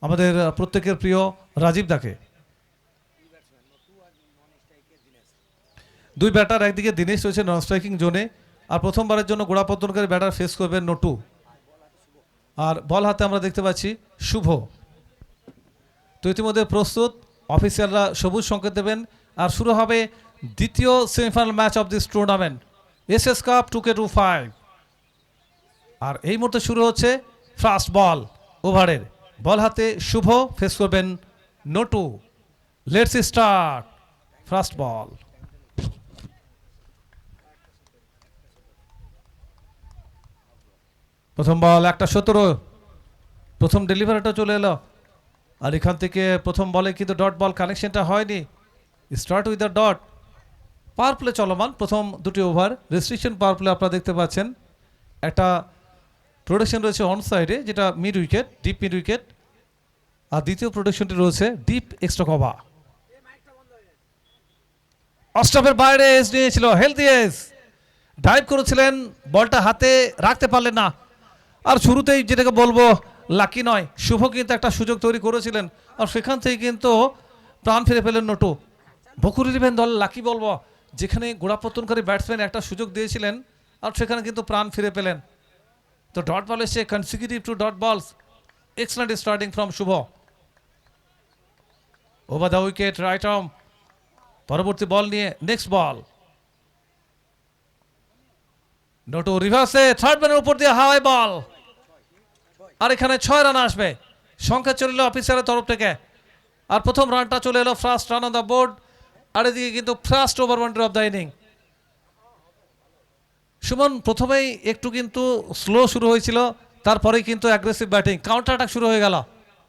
আমাদের প্রত্যেকের প্রিয় রাজীব দাকে। দুই ব্যাটার, একদিকে দীনেশ রয়েছে নন স্ট্রাইকিং জোনে, আর প্রথমবারের জন্য গোড়াপত্তনকারী ব্যাটার ফেস করবেন নটু, আর বল হাতে আমরা দেখতে পাচ্ছি শুভ। তো ইতিমধ্যে প্রস্তুত, অফিসিয়ালরা সবুজ সংকেত দেবেন, আর শুরু হবে দ্বিতীয় semifinal match of this tournament, SS cup 2K25। আর এই মুহূর্তে শুরু হচ্ছে ফার্স্ট বল ওভারের। বল হাতে শুভ, ফেস করবেন নটু। লেটস স্টার্ট ফার্স্ট বল। প্রথম বল 1-17, প্রথম ডেলিভারিটা চলে এলো, আর এখান থেকে প্রথম বলে কিন্তু ডট বল কানেকশনটা হয়নি। Start with the dot. Power play চলমান, প্রথম দুটি ওভার রেস্ট্রিকশন পাওয়ার প্লে আপনারা দেখতে পাচ্ছেন। একটা প্রোডাকশন রয়েছে অন সাইডে, যেটা mid wicket, deep mid wicket, আর দ্বিতীয় প্রোডাকশনটি রয়েছে ডিপ এক্সট্রা কভার। অস্ট্রাফের বাইরে এস নিয়েছিল, হেলদি এস ডাইভ করেছিলেন, বলটা হাতে রাখতে পারলেন না। আর শুরুতেই যেটাকে বলবো লাকি নয়, শুভ কিন্তু একটা সুযোগ তৈরি করেছিলেন, আর সেখান থেকে কিন্তু প্রাণ ফিরে পেলেন নটু। বকুর ইলেভেন দল লাকি বলবো, যেখানে গোড়াপত্তনকারী ব্যাটসম্যান একটা সুযোগ দিয়েছিলেন, আর সেখানে কিন্তু প্রাণ ফিরে পেলেন। তো ডট বল এসছে, consecutive two dot balls. Excellent starting from Shubho. Over the wicket, right arm. পরবর্তী বল নিয়ে নেক্সট বল। নটু রিভার্সে থার্ড ম্যানের উপর দিয়ে হাওয়াই বল, আর এখানে 6 রান আসবে। সংখ্যা চলে এলো অফিসারের তরফ থেকে, আর প্রথম রানটা চলে এলো first run on the board. আর এদিকে কিন্তু first over wonder of the inning. Suman প্রথমেই একটু কিন্তু স্লো শুরু হয়েছিল, তারপরেই কিন্তু অ্যাগ্রেসিভ ব্যাটিং, কাউন্টার অ্যাটাক শুরু হয়ে গেল,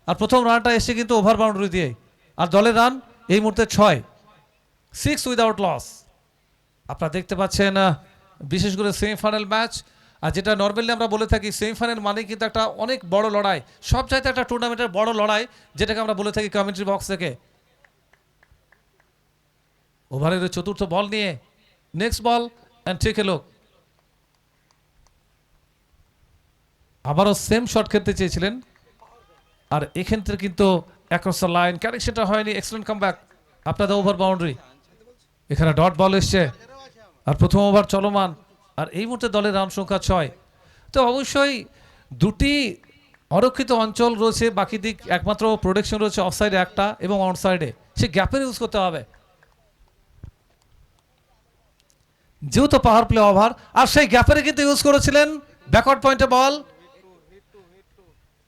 আর প্রথম রানটা এসে কিন্তু ওভার বাউন্ডারি দিয়ে। আর দলের রান এই মুহূর্তে 6 উইদাউট লস। আপনারা দেখতে পাচ্ছেন বিশেষ করে সেমিফাইনাল ম্যাচ, আর যেটা নর্মালি আমরা বলে থাকি সেমিফাইনাল মানে কিন্তু একটা অনেক বড় লড়াই, সব চাইতে একটা টুর্নামেন্টের বড় লড়াই, যেটাকে আমরা বলে থাকি কমেন্ট্রি বক্স থেকে। ওভারের চতুর্থ বল নিয়ে next ball and take a look. আবারও সেম শট খেলতে চেয়েছিলেন, আর এখান থেকে কিন্তু অ্যাক্রস দ্য লাইন কানেকশনটা হয়নি। এক্সেলেন্ট কামব্যাক আপনাদের ওভার বাউন্ডারি। এখানে ডট বল এসছে, আর প্রথম ওভার চলমান, আর এই মুহূর্তে দলের রান সংখ্যা 6। তো অবশ্যই দুটি অরক্ষিত অঞ্চল রয়েছে, বাকি দিক একমাত্র প্রোটেকশন রয়েছে অফ সাইডে একটা এবং অন সাইডে, সে গ্যাপের ইউজ করতে হবে যেহেতু পাওয়ার প্লে ওভার, আর সেই গ্যাপের কিন্তু ইউজ করেছিলেন ব্যাকওয়ার্ড পয়েন্টে বল,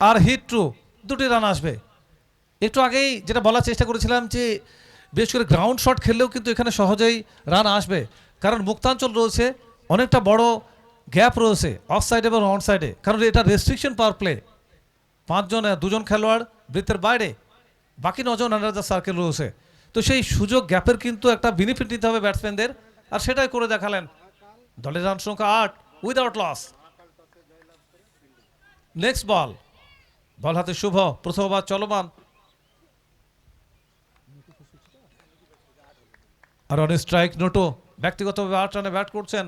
আর হিট ট্রু, দুটি রান আসবে। একটু আগেই যেটা বলার চেষ্টা করেছিলাম যে বিশেষ করে গ্রাউন্ড শট খেললেও কিন্তু এখানে সহজেই রান আসবে, কারণ মুক্তাঞ্চল রয়েছে, অনেকটা বড় গ্যাপ রয়েছে অফ সাইডে এবং অন সাইডে, কারণ এটা রেস্ট্রিকশন পাওয়ার প্লে। 2জন খেলোয়াড় বৃত্তের বাইরে, বাকি 9জন আন্ডার দ্য সার্কেল রয়েছে। তো সেই সুযোগ গ্যাপের কিন্তু একটা বেনিফিট নিতে হবে ব্যাটসম্যানদের, আর সেটাই করে দেখালেন। দলের রান সংখ্যা 8 উইদাউট লস। নেক্সট বল। বল হাতে শুভ, প্রথম ওভার চলমান, আর অন স্ট্রাইক নটু। ব্যক্তিগতভাবে 8 রানে ব্যাট করছেন।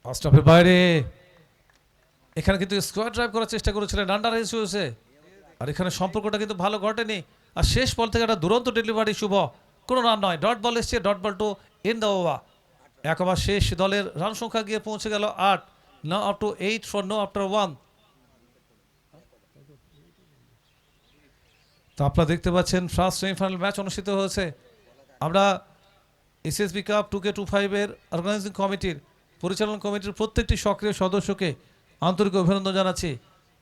ফার্স্ট হাফের বাইরে, এখানে কিন্তু স্কোয়ার ড্রাইভ করার চেষ্টা করেছিলেন, আন্ডার এজ হয়েছে, আর এখানে সম্পর্কটা কিন্তু ভালো ঘটেনি। আর শেষ বল থেকে একটা দুরন্ত ডেলিভারি শুভ, কোনো রান নয়। ডট বল এসছে, dot ball two in the over. 1 over শেষ, দলের রান সংখ্যা গিয়ে পৌঁছে গেল 8, now up to 8 for no after 1। তো আপনারা দেখতে পাচ্ছেন ফার্স্ট সেমিফাইনাল ম্যাচ অনুষ্ঠিত হয়েছে। আমরা এসএসবি কাপ 2K25 এর অর্গানাইজিং কমিটির, পরিচালনা কমিটির প্রত্যেকটি সক্রিয় সদস্যকে আন্তরিক অভিনন্দন জানাচ্ছি।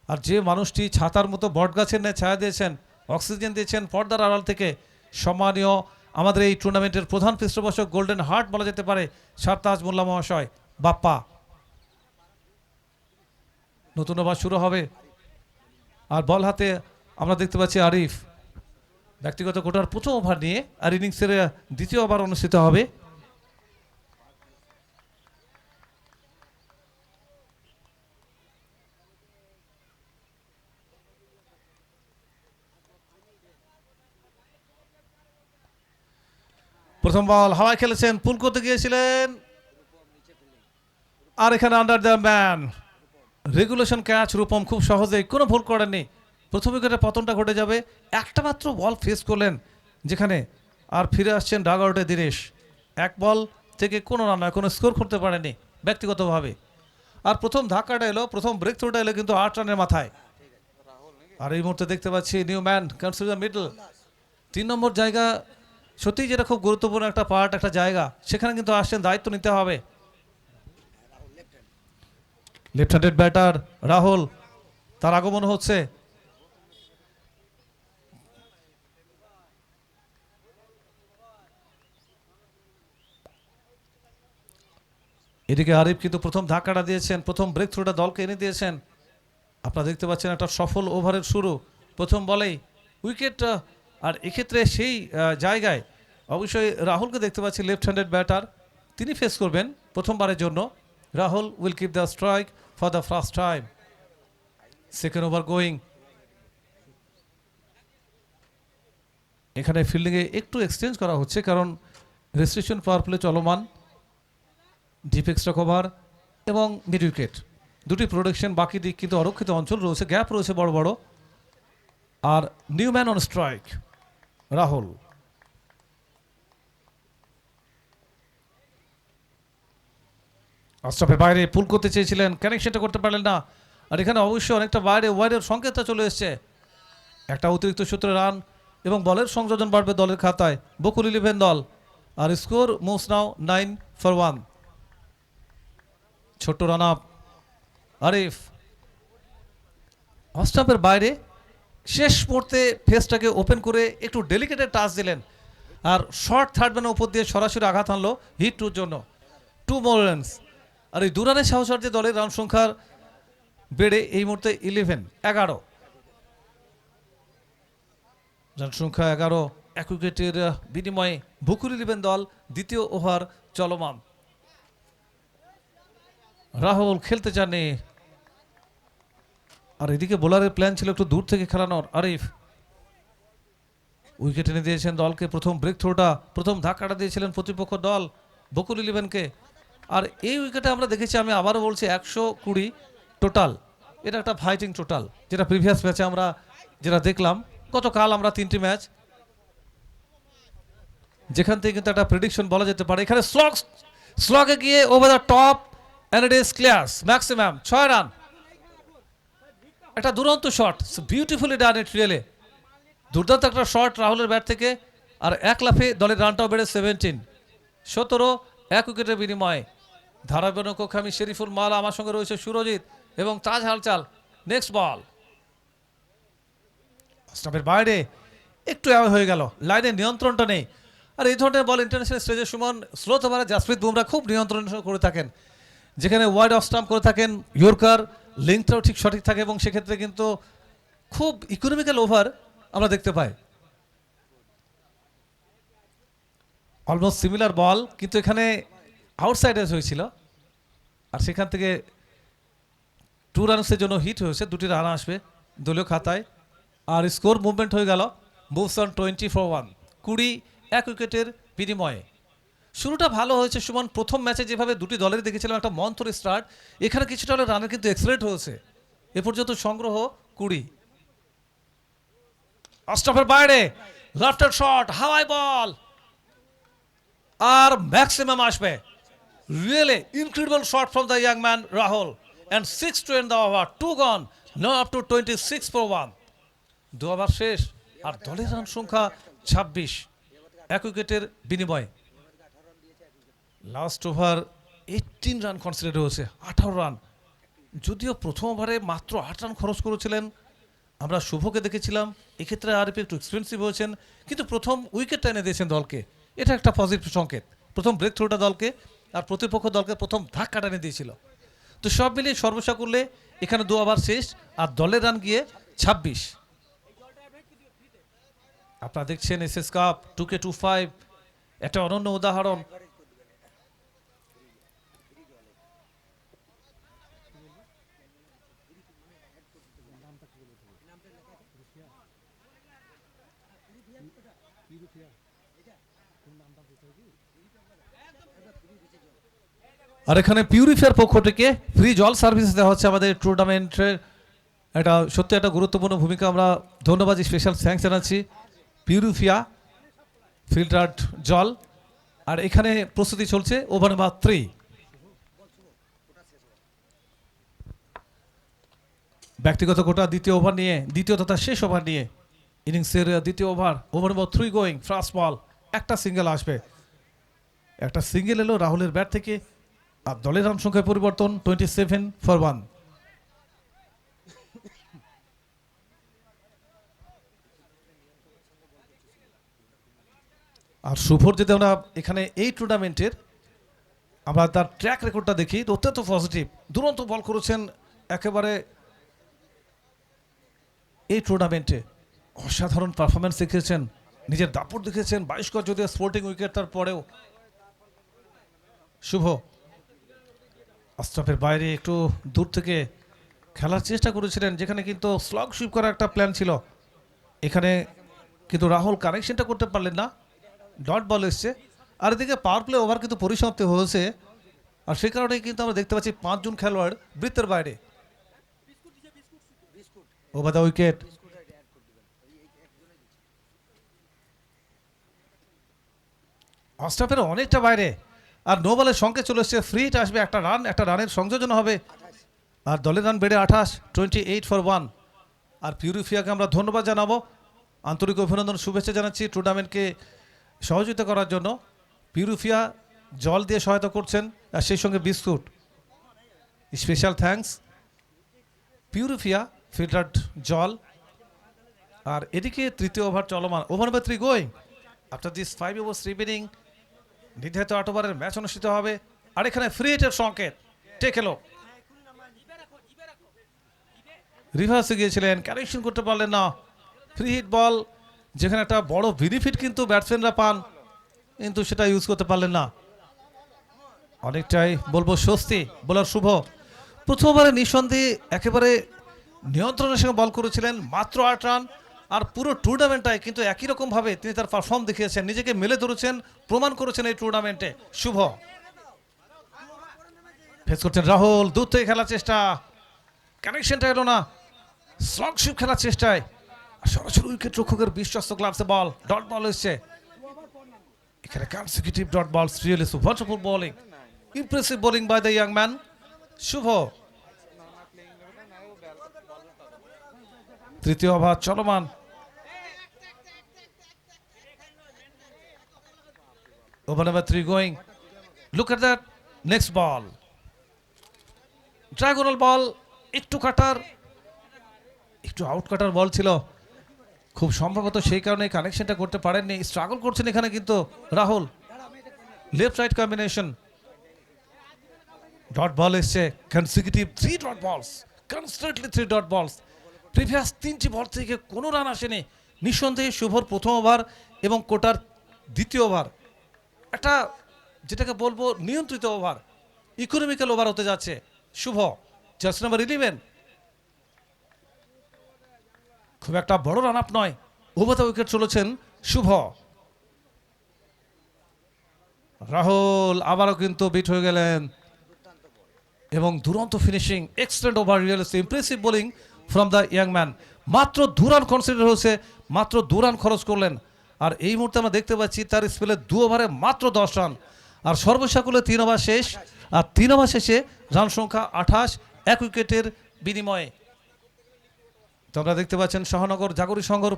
আর যে মানুষটি ছাতার মতো বটগাছের ন্যায় ছায়া দিয়েছেন, অক্সিজেন দিয়েছেন পর্দার আড়াল থেকে, সম্মানীয় আমাদের এই টুর্নামেন্টের প্রধান পৃষ্ঠপোষক, গোল্ডেন হার্ট বলা যেতে পারে, সারতাজ মোল্লা মহাশয়, বাপ্পা। নতুন ওভার শুরু হবে, আর বল হাতে আমরা দেখতে পাচ্ছি আরিফ। ব্যক্তিগত কোটার প্রথম ওভার নিয়ে, আর ইনিংসের দ্বিতীয় ওভার অনুষ্ঠিত হবে। প্রথম বল হাওয়ায় খেলেছেন, পুল করতে গিয়েছিলেন, আর এখানে under the man regulation catch. Rupam খুব সহজেই কোনো ভুল করেননি। প্রথম উইকেটে পতনটা ঘটে যাবে, একটা মাত্র বল ফেস করলেন যেখানে, আর ফিরে আসছেন ডাগ আউটে দীনেশ। এক বল থেকে কোনো রান নয়, কোনো স্কোর করতে পারেনি ব্যক্তিগতভাবে। আর প্রথম ধাক্কাটা এলো, প্রথম ব্রেক থ্রুটা এলো কিন্তু 8 রানের মাথায়। আর এই মুহূর্তে দেখতে পাচ্ছি নিউ ম্যান কনসিডার মিডল 3 নম্বর জায়গা, সত্যিই যেটা খুব গুরুত্বপূর্ণ একটা পার্ট, একটা জায়গা, সেখানে কিন্তু আসছেন, দায়িত্ব নিতে হবে। লেফট হ্যান্ডেড ব্যাটার রাহুল, তার আগমন হচ্ছে। এদিকে আরিফ কিন্তু প্রথম ধাক্কাটা দিয়েছেন, প্রথম ব্রেক থ্রুটা দলকে এনে দিয়েছেন। আপনারা দেখতে পাচ্ছেন একটা সফল ওভারের শুরু প্রথম বলেই উইকেট। আর এক্ষেত্রে সেই জায়গায় অবশ্যই রাহুলকে দেখতে পাচ্ছি, লেফট হ্যান্ডেড ব্যাটার, তিনি ফেস করবেন প্রথমবারের জন্য। Rahul will keep the strike for the first time. Second over going. এখানে ফিল্ডিংয়ে একটু এক্সচেঞ্জ করা হচ্ছে, কারণ রেস্ট্রিকশন পাওয়ার প্লে চলমান, ডিপ এক্সট্রা কভার এবং মিড উইকেট দুটি প্রোটেকশন, বাকি দিক কিন্তু অরক্ষিত অঞ্চল রয়েছে, গ্যাপ রয়েছে বড় বড়। আর new man on strike Rahul. অস্ট্রাপের বাইরে পুল করতে চেয়েছিলেন, কানেকশনটা করতে পারলেন না। আর এখানে অবশ্যই অনেকটা বাইরে ওয়াইডের সংকেতটা চলে এসছে। একটা অতিরিক্ত সূত্রে রান এবং বলের সংযোজন বাড়বে দলের খাতায়, বকুল 11 দল। আর স্কোর মুভস নাও 9-1। ছোট্ট রান আপ আরিফ। অস্ট্রাপের বাইরে শেষ মুহূর্তে ফেসটাকে ওপেন করে একটু ডেলিকেটেড টাচ দিলেন, আর শর্ট থার্ড ম্যানের উপর দিয়ে সরাসরি আঘাত আনলো হিট টুর জন্য 2 more runs। আর এই 2 রানের সাহসার্থে দলের রান সংখ্যার বেড়ে এই মুহূর্তে 11 রান সংখ্যা 11। এক উইকেটের বিনিময়ে বকুল 11 দল, দ্বিতীয় ওভার চলমান। রাহুল খেলতে চাননি, আর এদিকে বোলারের প্ল্যান ছিল একটু দূর থেকে খেলানোর। আরিফ উইকেট এনে দিয়েছেন দলকে, প্রথম ব্রেক থ্রোটা, প্রথম ধাক্কাটা দিয়েছিলেন প্রতিপক্ষ দল বকুল 11কে। আর এই উইকেটে আমরা দেখেছি, আমি আবারও বলছি, 120 টোটাল। এটা একটা ফাইটিং টোটাল, যেটা প্রিভিয়াস ম্যাচে আমরা যেটা দেখলাম। গতকাল আমরা 3টি ম্যাচ, যেখান থেকে কিন্তু একটা প্রেডিকশন বলা যেতে পারে। এখানে স্লগে গিয়ে over the top and it is ক্লিয়ার্স maximum 6 run. একটা দুরন্ত shot, beautifully done it really. দুর্দান্ত একটা শট রাহুলের ব্যাট থেকে, আর এক লাফে দলের রানটাও বেড়ে 17 এক উইকেটের বিনিময়ে। ধারাবাহিক কক্ষে আমি শরীফুল মাল, আমার সঙ্গে রয়েছে সুরজিৎ এবং তাজ হালচাল। নেক্সট বল স্টাম্পের বাইরে, একটু অ্যাওয়ে হয়ে গেল, লাইনের নিয়ন্ত্রণটা নেই। আর এই ধরনের বল ইন্টারন্যাশনাল স্টেজে সুমন স্লোথ ওভারে জাসপ্রীত বুমরা খুব নিয়ন্ত্রণ করে থাকেন, যেখানে ওয়াইড অফ স্টাম্প করে থাকেন, ইয়র্কার লিঙ্কটাও ঠিক সঠিক থাকে, এবং সেক্ষেত্রে কিন্তু খুব ইকোনমিক্যাল ওভার আমরা দেখতে পাই। অলমোস্ট সিমিলার বল, কিন্তু এখানে আউটসাইডে হয়েছিল, আর সেখান থেকে 2 রানসের জন্য হিট হয়েছে, 2টি রান আসবে দলীয় খাতায়। আর স্কোর মুভমেন্ট হয়ে গেল, মুভস অন 20-1, 20 এক উইকেটের বিনিময়ে। শুরুটা ভালো হয়েছে সুমন, প্রথম ম্যাচে যেভাবে দুটি দলের দেখেছিলাম একটা মন্থর স্টার্ট, এখানে কিছুটা হলে রানের কিন্তু এক্সেলেন্ট হয়েছে। এ পর্যন্ত সংগ্রহ 20। অস্ট্রাপের বাইরে লেফট শট, হাওয়াই বল, আর ম্যাক্সিমাম আসবে। Really incredible shot from the young man Rahul, and 6 to end the over, 2 gone, now up to 26-1। 2 over শেষ, আর দলের রান সংখ্যা 26 এক উইকেটের বিনিময়ে। লাস্ট ওভার 18 রান কনসিডার হয়েছে, 18 রান। যদিও প্রথম ওভারে মাত্র 8 রান খরচ করেছিলেন, আমরা শুভকে দেখেছিলাম, এক্ষেত্রে আর একটু এক্সপেন্সিভ হয়েছেন, কিন্তু প্রথম উইকেটটা এনে দিয়েছেন দলকে, এটা একটা পজিটিভ সংকেত। প্রথম ব্রেক থ্রোটা দলকে, আর প্রতিপক্ষ দলকে প্রথম ধাক্কাটা এনে দিয়েছিল। তো সব মিলিয়ে সর্বসা করলে এখানে 2 ওভার শেষ, আর দলের রান গিয়ে 26। আপনারা দেখছেন এসএস কাপ 2K25, একটা অনন্য উদাহরণ। আর এখানে পিউরিফায়ার পক্ষ থেকে ফ্রি জল সার্ভিস দেওয়া হচ্ছে আমাদের টুর্নামেন্টের। এটা সত্যি একটা গুরুত্বপূর্ণ ভূমিকা, আমরা ধন্যবাদ স্পেশাল থ্যাঙ্কস জানাচ্ছি পিউরিফিয়া ফিল্টার্ড জল। আর এখানে প্রস্তুতি চলছে ওভার নাম্বার 3। ব্যক্তিগত কোটা দ্বিতীয় ওভার নিয়ে, দ্বিতীয় তথা শেষ ওভার নিয়ে ইনিংসের দ্বিতীয় over, over number 3 going. First ball, একটা সিঙ্গেল আসবে, একটা সিঙ্গেল এলো রাহুলের ব্যাট থেকে। আর দলের রান সংখ্যায় পরিবর্তন 27 for 1। আর শুভর যদি আমরা এখানে এই টুর্নামেন্টের আমরা তার ট্র্যাক রেকর্ডটা দেখি, অত্যন্ত পজিটিভ, দুরন্ত বল করেছেন একেবারে। এই টুর্নামেন্টে অসাধারণ পারফরমেন্স দেখিয়েছেন, নিজের দাপট দেখিয়েছেন। 22 গজ যদিও স্পোর্টিং উইকেট, তারপরেও শুভ আস্ট্রাফের বাইরে একটু দূর থেকে খেলার চেষ্টা করেছিলেন, যেখানে কিন্তু স্লগ সুইপ করার একটা প্ল্যান ছিল। এখানে কিন্তু রাহুল কানেকশনটা করতে পারলেন না, ডট বল এসছে। আর এদিকে পাওয়ার প্লে ওভার কিন্তু পরিসমাপ্তি হয়েছে, আর সেই কারণে কিন্তু আমরা দেখতে পাচ্ছি 5 জন খেলোয়াড় বৃত্তের বাইরে। ওভার দ্য উইকেট, আস্ট্রাফের অনেকটা বাইরে। আর নো বলের সংখ্যা চলে এসছে, ফ্রি হিট আসবে, একটা রান, একটা রানের সংযোজন হবে। আর দলের রান বেড়ে 28, 28 for 1। আর পিউরিফিয়াকে আমরা ধন্যবাদ জানাবো, আন্তরিক অভিনন্দন, শুভেচ্ছা জানাচ্ছি টুর্নামেন্টকে সহযোগিতা করার জন্য। পিউরিফিয়া জল দিয়ে সহায়তা করছেন, আর সেই সঙ্গে বিস্কুট। স্পেশাল থ্যাঙ্কস পিউরিফিয়া ফিল্টার্ড জল। আর এদিকে তৃতীয় ওভার চলমান, over number 3 going. After this 5 overs remaining, নির্ধারিত 8 ওভারের ম্যাচ অনুষ্ঠিত হবে। আর এখানে ফ্রি হিটের সংকেত, টেক এলো, রিভার্সে গিয়েছিলেন, কারেকশন করতে পারলেন না। ফ্রি হিট বল, যেখানে একটা বড় বেনিফিট কিন্তু ব্যাটসম্যানরা পান, কিন্তু সেটা ইউজ করতে পারলেন না। অনেকটাই বলবো স্বস্তি বোলার শুভ। প্রথম ওভারে নিঃসন্দেহে একেবারে নিয়ন্ত্রণের সঙ্গে বল করেছিলেন, মাত্র 8 রান। আর পুরো টুর্নামেন্টটায় কিন্তু একই রকমভাবে তিনি তার পারফর্ম দেখিয়েছেন, নিজেকে মেলে ধরেছেন, প্রমাণ করেছেন এই টুর্নামেন্টে। শুভ ফেস করছেন রাহুল, দূর থেকে খেলার চেষ্টা, কানেকশনটা এলো না। স্লগ শিপ খেলার চেষ্টায় সরাসরি উইকেট রক্ষকের বিশ্বস্ত গ্লাভসে বল, ডট বল এসছে। এখানে consecutive dot balls, really super full bowling, impressive bowling by the young man Shubh. তৃতীয় ওভার চলমান, over number 3 going. Look at that, next ball, diagonal ball, একটু কাটার, একটু আউট কাটার বল ছিল, খুব সম্ভবত সেই কারণে কানেকশনটা করতে পারেননি। স্ট্রাগল করছেন এখানে কিন্তু Rahul, left right combination. Dot ball এসছে, কনসিকিউটিভ 3 ডট বলস, কনস্ট্যান্টলি 3 ডট বলস। প্রিভিয়াস 3টি বল থেকে কোনো রান আসেনি। নিঃসন্দেহে শুভর প্রথম ওভার এবং কোটার দ্বিতীয় ওভার একটা, যেটাকে বলবো নিয়ন্ত্রিত ওভার, ইকোনমিক্যাল ওভার হতে যাচ্ছে শুভ। জাস্ট নাম্বার 11, খুব একটা বড় রান আপ নয়, ওভার দ্য উইকেট চলেছেন শুভ। রাহুল আবারও কিন্তু বিট হয়ে গেলেন, এবং দুরন্ত finishing, extend over, realistic impressive bowling from the young man. মাত্র 2 রান কনসিডার হয়েছে, মাত্র 2 রান খরচ করলেন। আর এই মুহূর্তে আমরা দেখতে পাচ্ছি তার স্পেলে 2 ওভারে মাত্র 10 রান। আর সর্বসাকুল্যে 3 ওভার শেষ, আর 3 ওভার শেষে রান সংখ্যা 28, 1 উইকেটের বিনিময়ে। তো আমরা দেখতে পাচ্ছেন সহনগর জাগরি সংঘর,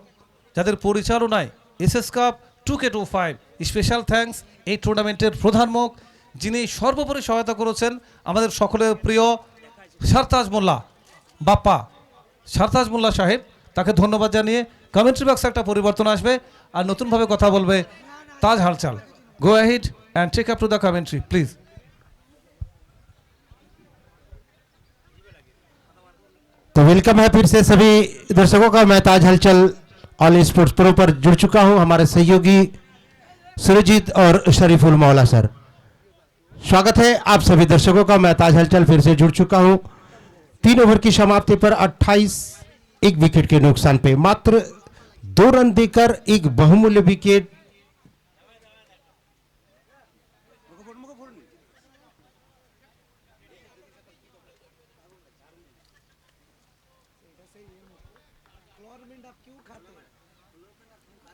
যাদের পরিচালনায় SS cup 2K25 special thanks এই টুর্নামেন্টের প্রধান মুখ, যিনি সর্বোপরি সহায়তা করেছেন আমাদের সকলের প্রিয় সারতাজ মোল্লা বাপ্পা, সারতাজ মোল্লা সাহেব, তাকে ধন্যবাদ জানিয়ে কমেন্ট্রি বক্সে একটা পরিবর্তন আসবে, আর নতুনভাবে কথা বলবে Taj Halchal. Go ahead and take up to the commentary please. तो वेलकम है फिर से सभी दर्शकों का। मैं ताज हलचल ऑल स्पोर्ट्स प्रो पर जुड़ चुका हूं, हमारे सहयोगी सुरजीत और शरीफुल मौला सर। स्वागत है आप सभी दर्शकों का। मैं ताज हलचल फिर से जुड़ चुका हूं। 3 ओवर की समाप्ति पर 28, 1 विकेट के नुकसान पे मात्र 2 रन देकर एक बहुमूल्य विकेट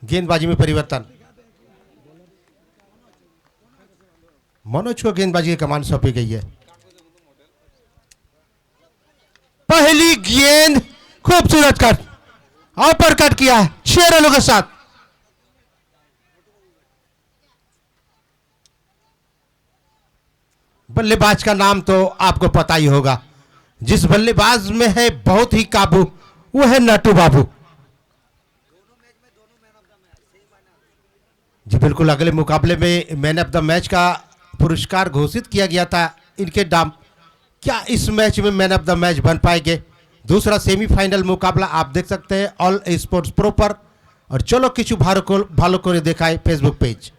गेंदबाजी में परिवर्तन, मनोज को गेंदबाजी की कमान सौंपी गई है। पहली गेंद खूबसूरत कट, अपर कट किया है 6 रनों के साथ। बल्लेबाज का नाम तो आपको पता ही होगा, जिस बल्लेबाज में है बहुत ही काबू, वो है नटू बाबू। जी बिल्कुल, अगले मुकाबले में मैन ऑफ द मैच का पुरस्कार घोषित किया गया था इनके नाम। क्या इस मैच में मैन ऑफ द मैच बन पाएंगे? दूसरा सेमीफाइनल मुकाबला आप देख सकते हैं ऑल स्पोर्ट्स प्रो पर। और चलो किचु भालो को दिखाए फेसबुक पेज।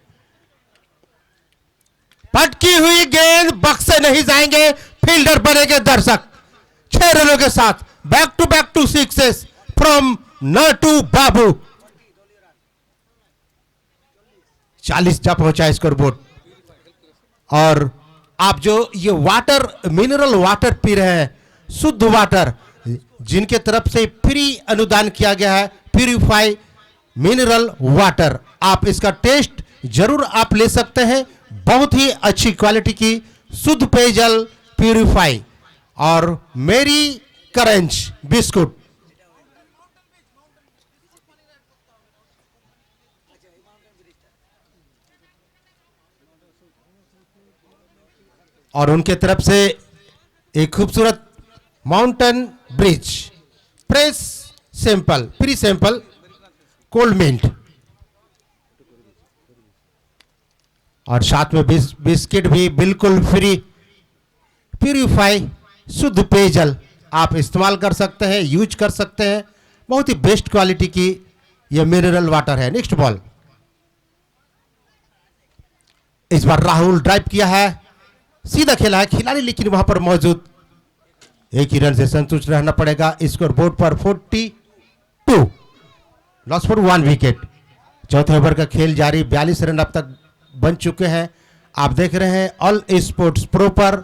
पटकी हुई गेंद बक्से नहीं जाएंगे, फील्डर बनेंगे दर्शक। 6 रनों के साथ back to sixes from Natu Babu. 40 जा पहुंचा स्कोरबोर्ड। और आप जो ये वाटर, मिनरल वाटर पी रहे हैं, शुद्ध वाटर, जिनके तरफ से फ्री अनुदान किया गया है, प्यूरिफाई मिनरल वाटर, आप इसका टेस्ट जरूर आप ले सकते हैं। बहुत ही अच्छी क्वालिटी की शुद्ध पेयजल प्यूरिफाई। और मेरी करंज बिस्कुट, और उनके तरफ से एक खूबसूरत mountain bridge, press sample, pre sample cold mint, और साथ में बिस्किट भी बिल्कुल फ्री, प्यूरिफाई शुद्ध पेयजल आप इस्तेमाल कर सकते हैं, यूज कर सकते हैं। बहुत ही बेस्ट क्वालिटी की यह मिनरल वाटर है। नेक्स्ट बॉल, इस बार राहुल ड्राइव किया है, सीधा खेला है खिलाड़ी, लेकिन वहां पर मौजूद, एक ही रन से संतुष्ट रहना पड़ेगा। स्कोर बोर्ड पर 42, लॉस फॉर 1 विकेट। चौथे ओवर का खेल जारी, 42 रन अब तक बन चुके हैं। आप देख रहे हैं ऑल स्पोर्ट्स प्रो पर।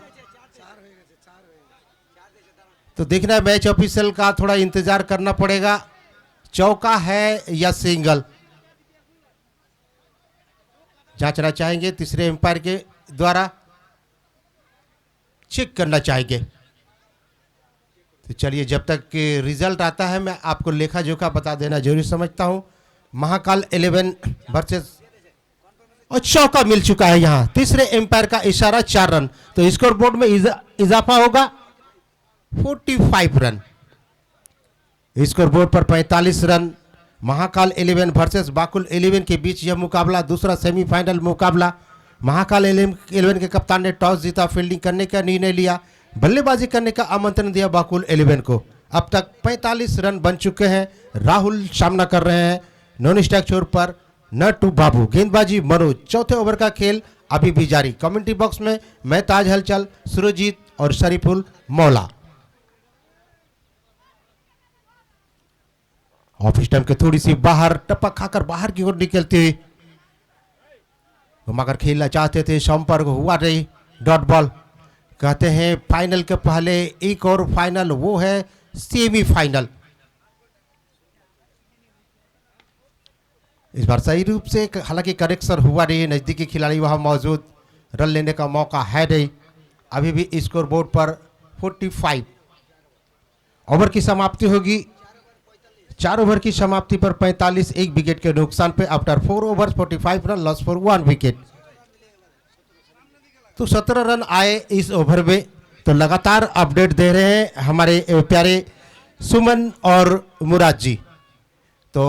तो देखना है मैच ऑफिशियल का, थोड़ा इंतजार करना पड़ेगा, चौका है या सिंगल, जांचना चाहेंगे तीसरे एम्पायर के द्वारा, चेक करना चाहेंगे। तो चलिए, जब तक कि रिजल्ट आता है मैं आपको लेखा जोखा बता देना जरूरी समझता हूं। महाकाल 11 वर्सेस, और चौका मिल चुका है यहां, तीसरे एम्पायर का इशारा, 4 रन। तो स्कोर बोर्ड में इजाफा होगा 45 रन। स्कोर बोर्ड पर 45 रन। महाकाल 11 वर्सेस बाकुल 11 के बीच यह मुकाबला, दूसरा सेमीफाइनल मुकाबला। महाकाल 11 के कप्तान ने टॉस जीता, फील्डिंग करने का निर्णय लिया, बल्लेबाजी करने का आमंत्रण दिया बाकुल 11 को। अब तक 45 रन बन चुके हैं। राहुल सामना कर रहे हैं नॉन स्ट्राइक छोर पर नटू बाबू, गेंदबाजी मनोज। चौथे ओवर का खेल अभी भी जारी। कमेंट्री बॉक्स में मैं ताज हलचल, सुरजीत और शरीफुल मौला। ऑफिस टाइम के थोड़ी सी बाहर, टपक खाकर बाहर की ओर निकलती हुई, घुमाकर खेलना चाहते थे, संपर्क हुआ नहीं, डॉट बॉल। कहते हैं फाइनल के पहले एक और फाइनल, वो है सेमीफाइनल। इस बार सही रूप से हालांकि करेक्शन हुआ नहीं, नजदीकी खिलाड़ी वहां मौजूद, रन लेने का मौका है नहीं। अभी भी स्कोर बोर्ड पर 45। ओवर की समाप्ति होगी, 4 ओवर की समाप्ति पर 45, 1 विकेट के नुकसान पे। After 4 over 45 run, loss for 1 wicket. तो 17 रन आए इस ओवर में। तो लगातार अपडेट दे रहे हैं हमारे प्यारे सुमन और मुराद जी। तो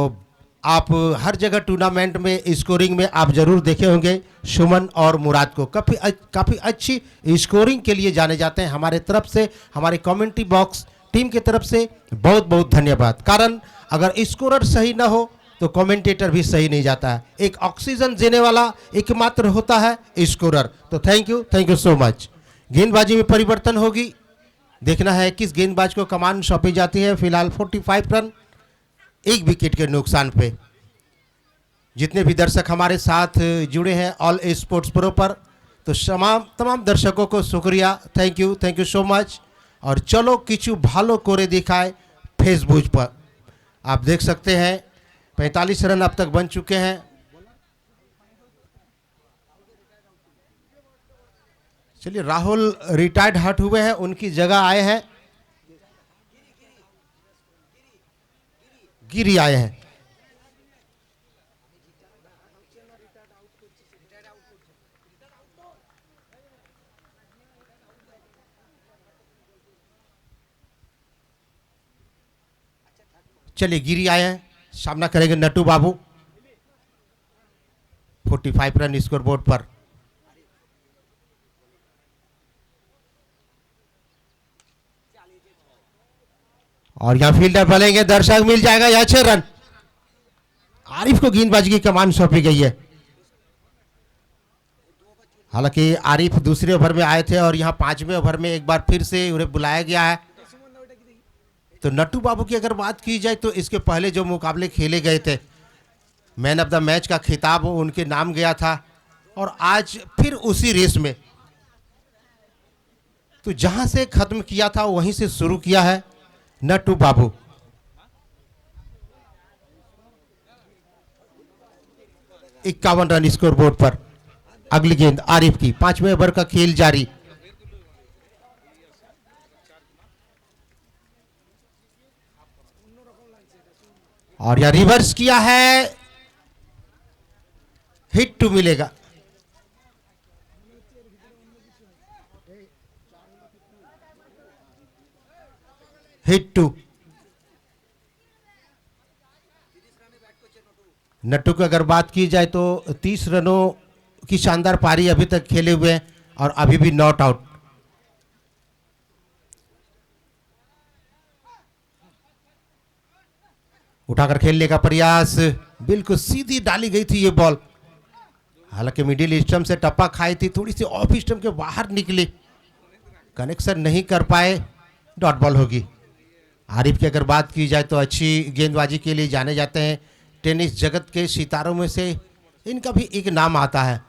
आप हर जगह टूर्नामेंट में स्कोरिंग में आप जरूर देखे होंगे सुमन और मुराद को, काफ़ी अच्छी स्कोरिंग के लिए जाने जाते हैं। हमारे तरफ से, हमारे कमेंट्री बॉक्स टीम की तरफ से बहुत बहुत धन्यवाद। कारण अगर स्कोरर सही ना हो तो कमेंटेटर भी सही नहीं जाता है। एक ऑक्सीजन देने वाला एकमात्र होता है स्कोरर। तो थैंक यू सो मच। गेंदबाजी में परिवर्तन होगी, देखना है किस गेंदबाज को कमान सौंपी जाती है। फिलहाल 45 रन, 1 विकेट के नुकसान पे। जितने भी दर्शक हमारे साथ जुड़े हैं ऑल स्पोर्ट्स प्रो पर, तो तमाम दर्शकों को शुक्रिया, थैंक यू सो मच। और चलो किचु भालो कोरे दिखाए फेसबुक पर आप देख सकते हैं 45 रन अब तक बन चुके हैं। चलिए, राहुल रिटायर्ड हट हुए हैं, उनकी जगह आए हैं गिरी आए हैं। चलिए, गिरी आए हैं, सामना करेंगे नट्टू बाबू। 45 रन स्कोर बोर्ड पर। और यहां फील्डर बनेंगे, दर्शक मिल जाएगा यहां 6 रन। आरिफ को गेंदबाजी की कमान सौंपी गई है। हालांकि आरिफ दूसरे ओवर में आए थे और यहां 5वें ओवर में एक बार फिर से उन्हें बुलाया गया है। तो नट्टू बाबू की अगर बात की जाए तो इसके पहले जो मुकाबले खेले गए थे, मैन ऑफ द मैच का खिताब उनके नाम गया था और आज फिर उसी रेस में। तो जहां से खत्म किया था वहीं से शुरू किया है नट्टू बाबू। इक्यावन रन स्कोर बोर्ड पर। अगली गेंद आरिफ की, 5वें ओवर का खेल जारी। और यह रिवर्स किया है, हिट टू मिलेगा। Hit two. नट्टू की अगर बात की जाए तो 30 रनों की शानदार पारी अभी तक खेले हुए हैं और अभी भी नॉट आउट। उठाकर खेलने का प्रयास, बिल्कुल सीधी डाली गई थी ये बॉल। हालांकि मिडिल स्टंप से टप्पा खाई थी, थोड़ी सी ऑफ स्टंप के बाहर निकली, कनेक्शन नहीं कर पाए, डॉट बॉल होगी। आरिफ की अगर बात की जाए तो अच्छी गेंदबाजी के लिए जाने जाते हैं, टेनिस जगत के सितारों में से इनका भी एक नाम आता है।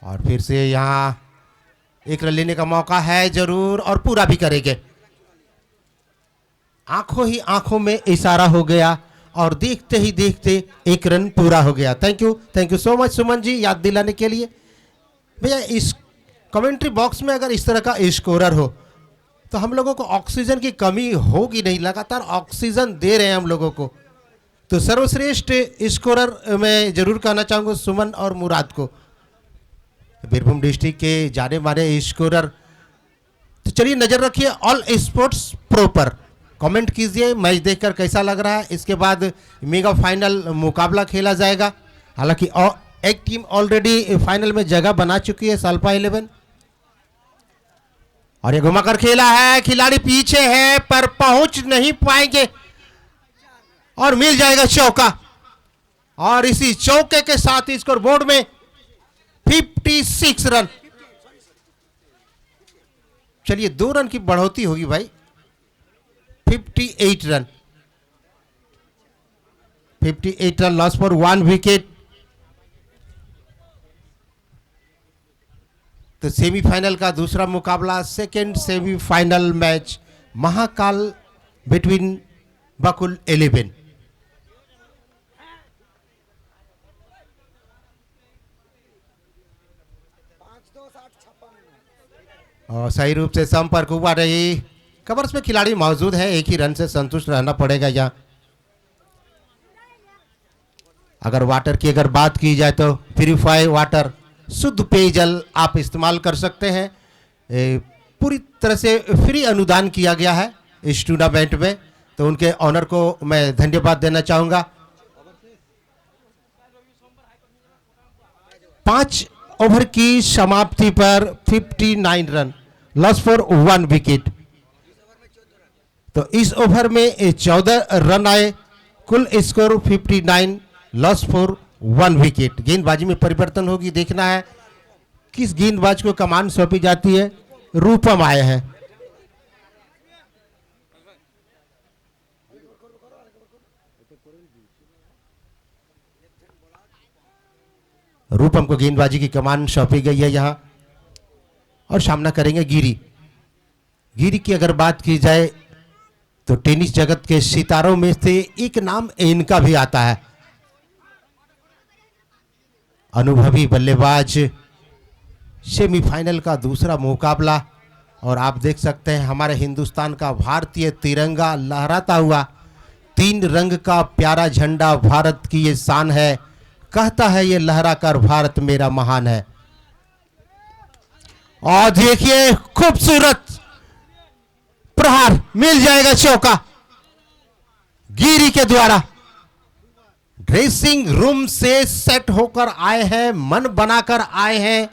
और फिर से यहां एक रन लेने का मौका है जरूर, और पूरा भी करेंगे। आंखों ही आंखों में इशारा हो गया और देखते ही देखते एक रन पूरा हो गया। Thank you so much Suman ji, याद दिलाने के लिए। भैया, इस कमेंट्री बॉक्स में अगर इस तरह का स्कोरर हो तो हम लोगों को ऑक्सीजन की कमी होगी नहीं, लगातार ऑक्सीजन दे रहे हैं हम लोगों को। तो सर्वश्रेष्ठ स्कोरर मैं जरूर कहना चाहूँगा सुमन और मुराद को, बीरभूम डिस्ट्रिक्ट के जाने माने स्कोरर। तो चलिए, नजर रखिए ऑल स्पोर्ट्स प्रो पर, कमेंट कीजिए मैच देखकर कैसा लग रहा है। इसके बाद मेगा फाइनल मुकाबला खेला जाएगा। हालांकि एक टीम ऑलरेडी फाइनल में जगह बना चुकी है, साल्पा 11। और ये घुमाकर खेला है, खिलाड़ी पीछे है पर पहुंच नहीं पाएंगे और मिल जाएगा चौका। और इसी चौके के साथ स्कोर बोर्ड में 56 रन। चलिए, 2 रन की बढ़ोतरी होगी भाई, 58 run. 58 run loss for 1 wicket. तो सेमीफाइनल का दूसरा मुकाबला, second semifinal match Mahakal between Bakul 11। और सही रूप से संपर्क हुआ रही, कवर्स में खिलाड़ी मौजूद है, एक ही रन से संतुष्ट रहना पड़ेगा। यहाँ अगर वाटर की अगर बात की जाए तो प्यूरिफाई वाटर, शुद्ध पेयजल आप इस्तेमाल कर सकते हैं। पूरी तरह से फ्री अनुदान किया गया है इस टूर्नामेंट में, तो उनके ऑनर को मैं धन्यवाद देना चाहूंगा। 5 ओवर की समाप्ति पर 59 रन, लॉस फॉर 1 विकेट। तो इस ओवर में 14 रन आए, कुल स्कोर 59, लॉस फॉर 1 विकेट। गेंदबाजी में परिवर्तन होगी, देखना है किस गेंदबाज को कमान सौंपी जाती है। रूपम आए हैं, रूपम को गेंदबाजी की कमान सौंपी गई है यहां, और सामना करेंगे गिरी। गिरी की अगर बात की जाए तो टेनिस जगत के सितारों में से एक नाम इनका भी आता है। अनुभवी बल्लेबाज, सेमीफाइनल का दूसरा मुकाबला, और आप देख सकते हैं हमारे हिंदुस्तान का भारतीय तिरंगा लहराता हुआ, 3 रंग का प्यारा झंडा भारत की ये शान है। कहता है ये लहरा कर भारत मेरा महान है। और देखिए खूबसूरत प्रहार, मिल जाएगा चौका गिरी के द्वारा। ड्रेसिंग रूम से सेट होकर आए हैं, मन बनाकर आए हैं,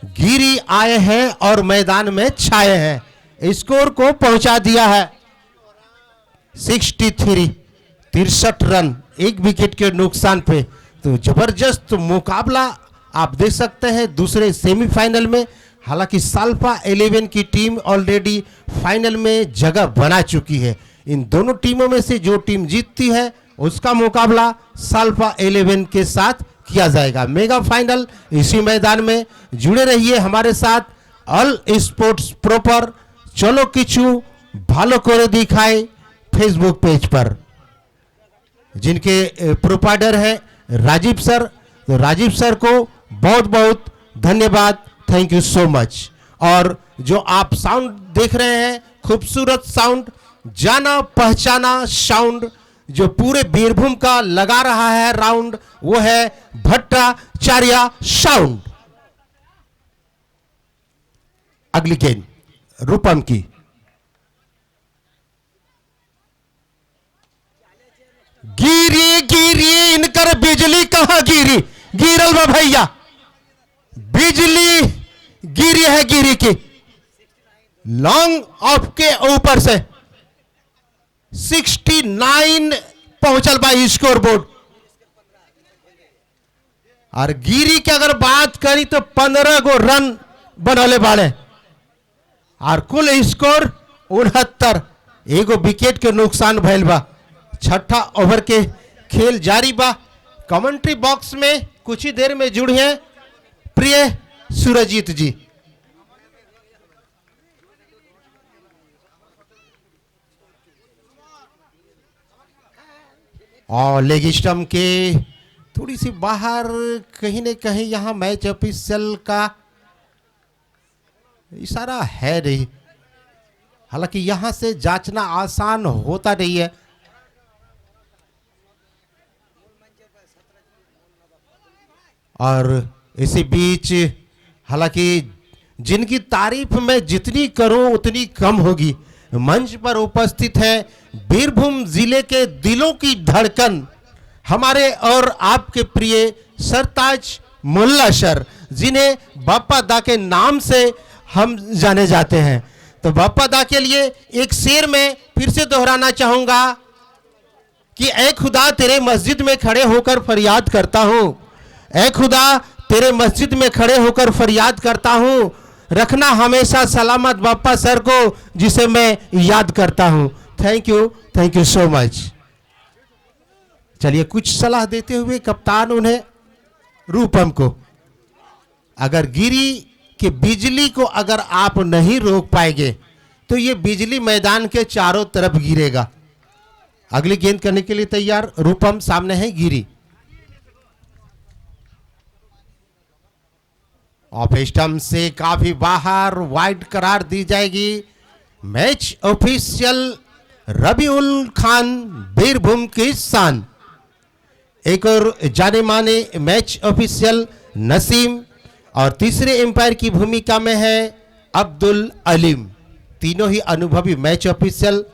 गिरी आए हैं और मैदान में छाए हैं। स्कोर को पहुंचा दिया है 63 रन, 1 विकेट के नुकसान पे। तो जबरदस्त मुकाबला आप देख सकते हैं दूसरे सेमीफाइनल में। हालांकि साल्फा 11 की टीम ऑलरेडी फाइनल में जगह बना चुकी है। इन दोनों टीमों में से जो टीम जीतती है उसका मुकाबला साल्फा 11 के साथ किया जाएगा। मेगा फाइनल इसी मैदान में। जुड़े रहिए हमारे साथ ऑल स्पोर्ट्स प्रो पर। चलो किचू भालो करे दिखाए फेसबुक पेज पर, जिनके प्रोपाइटर है राजीव सर। तो राजीव सर को बहुत बहुत धन्यवाद, थैंक यू सो मच। और जो आप साउंड देख रहे हैं, खूबसूरत साउंड, जाना पहचाना साउंड, जो पूरे बीरभूम का लगा रहा है राउंड, वो है भट्टाचार्य साउंड। अगली गेंद रूपम की। गिरी गिरी इनकर बिजली कहां गिरी, गिरल बा भैया, बिजली गिरी है गिरी की। लॉन्ग ऑफ के ऊपर से 69 पहुंचल बा स्कोर बोर्ड। और गिरी की अगर बात करी तो 15 गो रन बनले बाड़े और कुल स्कोर 69। एगो विकेट के नुकसान भइल बा। छठा ओवर के खेल जारी बा। कमेंट्री बॉक्स में कुछ ही देर में जुड़िए प्रिय सूरजीत जी। और लेग स्टंप के थोड़ी सी बाहर कहीं न कहीं यहां मैच ऑफिशियल का इशारा है नहीं। हालांकि यहां से जांचना आसान होता नहीं है। और इसी बीच हालांकि जिनकी तारीफ मैं जितनी करूं उतनी कम होगी। मंच पर उपस्थित है बीरभूम जिले के दिलों की धड़कन, हमारे और आपके प्रिय सरताज मुल्ला सर, जिन्हें बाप्पा दा के नाम से हम जाने जाते हैं। तो बाप्पा दा के लिए एक शेर में फिर से दोहराना चाहूंगा कि ऐ खुदा तेरे मस्जिद में खड़े होकर फरियाद करता हूं, ऐ खुदा तेरे मस्जिद में खड़े होकर फरियाद करता हूं, रखना हमेशा सलामत बाप्पा सर को जिसे मैं याद करता हूं। Thank you so much. चलिए कुछ सलाह देते हुए कप्तान उन्हें रूपम को, अगर गिरी के बिजली को अगर आप नहीं रोक पाएंगे तो ये बिजली मैदान के चारों तरफ गिरेगा। अगली गेंद करने के लिए तैयार रूपम, सामने है गिरी। ऑफ स्टंप से काफी बाहर, वाइड करार दी जाएगी। मैच ऑफिशियल रबीउल खान, बीरभूम की शान। एक और जाने माने मैच ऑफिशियल नसीम, और तीसरे एम्पायर की भूमिका में है अब्दुल अलीम। तीनों ही अनुभवी मैच ऑफिशियल,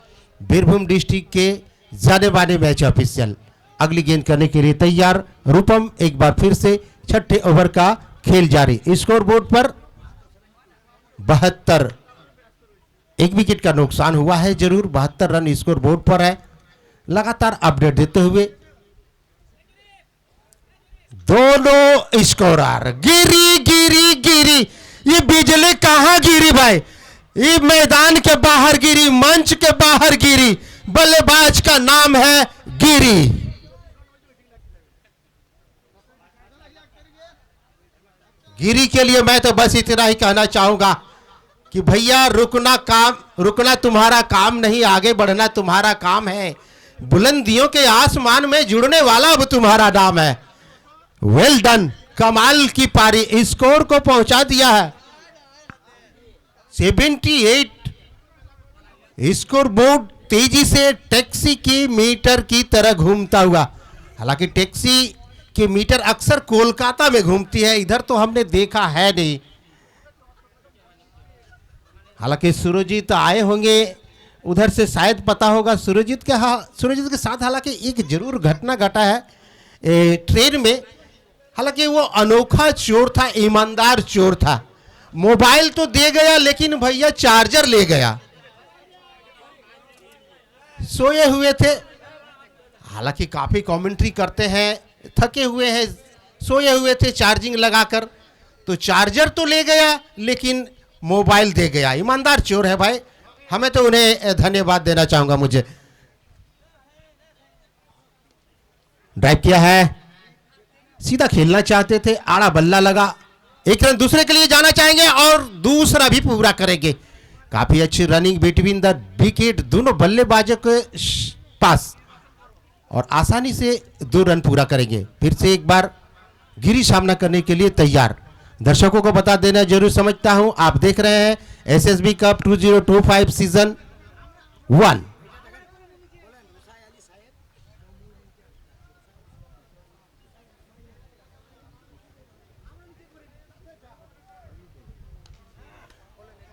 बीरभूम डिस्ट्रिक्ट के जाने माने मैच ऑफिशियल। अगली गेंद करने के लिए तैयार रूपम। एक बार फिर से छठे ओवर का खेल जारी। स्कोर बोर्ड पर 72, 1 विकेट का नुकसान हुआ है जरूर। 72 रन स्कोर बोर्ड पर है। लगातार अपडेट देते हुए दोनों स्कोरर गिरी गिरी गिरी। ये बिजली कहां गिरी भाई? ये मैदान के बाहर गिरी, मंच के बाहर गिरी। बल्लेबाज का नाम है गिरी। गिरी के लिए मैं तो बस इतना ही कहना चाहूंगा कि भैया रुकना तुम्हारा काम नहीं, आगे बढ़ना तुम्हारा काम है। बुलंदियों के आसमान में जुड़ने वाला अब तुम्हारा नाम है। वेल डन, कमाल की पारी, स्कोर को पहुंचा दिया है 78। स्कोर बोर्ड तेजी से टैक्सी की मीटर की तरह घूमता हुआ, हालांकि टैक्सी की मीटर अक्सर कोलकाता में घूमती है, इधर तो हमने देखा है नहीं। हालांकि सुरजीत आए होंगे उधर से, शायद पता होगा सुरजीत के साथ हालांकि एक जरूर घटना घटा है ट्रेन में। हालांकि वो अनोखा चोर था, ईमानदार चोर था। मोबाइल तो दे गया लेकिन भैया चार्जर ले गया। सोए हुए थे, हालांकि काफी कमेंट्री करते हैं, थके हुए हैं, सोए हुए थे चार्जिंग लगाकर, तो चार्जर तो ले गया लेकिन मोबाइल दे गया। ईमानदार चोर है भाई, हमें तो उन्हें धन्यवाद देना चाहूंगा। मुझे ड्राइव किया है, सीधा खेलना चाहते थे, आड़ा बल्ला लगा, एक रन दूसरे के लिए जाना चाहेंगे और दूसरा भी पूरा करेंगे। काफी अच्छी रनिंग बिटवीन द विकेट, दोनों बल्लेबाजों के पास, और आसानी से 2 रन पूरा करेंगे। फिर से एक बार गिरी सामना करने के लिए तैयार। दर्शकों को बता देना जरूर समझता हूं, आप देख रहे हैं SSB cup 2025 season 1।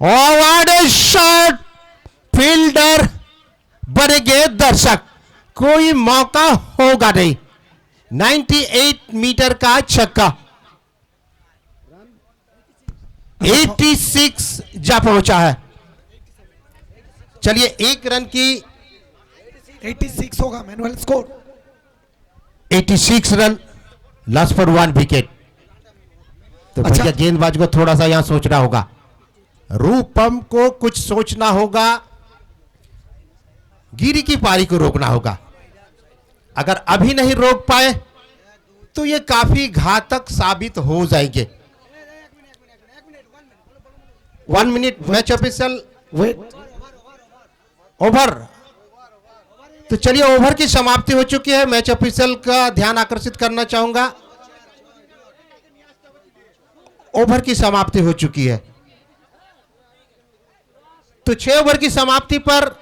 What a shot, fielder बन गए दर्शक, कोई मौका होगा नहीं। 98 मीटर का छक्का, 86 जा पहुंचा है। चलिए 1 रन की 86 होगा manual score. 86 run, loss for 1 wicket. तो अच्छा। भैया गेंदबाज को थोड़ा सा यहां सोचना होगा, रूपम को कुछ सोचना होगा, गिरी की पारी को रोकना होगा। अगर अभी नहीं रोक पाए तो ये काफी घातक साबित हो जाएंगे। 1 minute, match official wait, over. तो चलिए ओवर की समाप्ति हो चुकी है, मैच ऑफिशियल का ध्यान आकर्षित करना चाहूंगा। ओवर की समाप्ति हो चुकी है, तो 6 ओवर की समाप्ति पर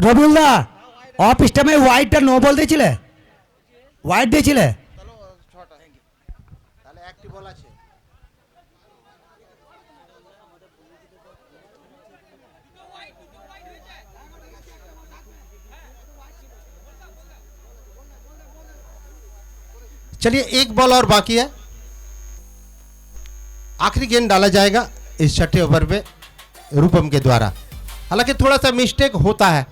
রবিউল দা অফ স্টাম্পে হোয়াইটটা নো বল দিয়েছিলে, হোয়াইট দিয়েছিলে। चलिए 1 बॉल और बाकी है, आखिरी गेंद डाला जाएगा इस 6ठे ओवर में रूपम के द्वारा। हालांकि थोड़ा सा मिस्टेक होता है,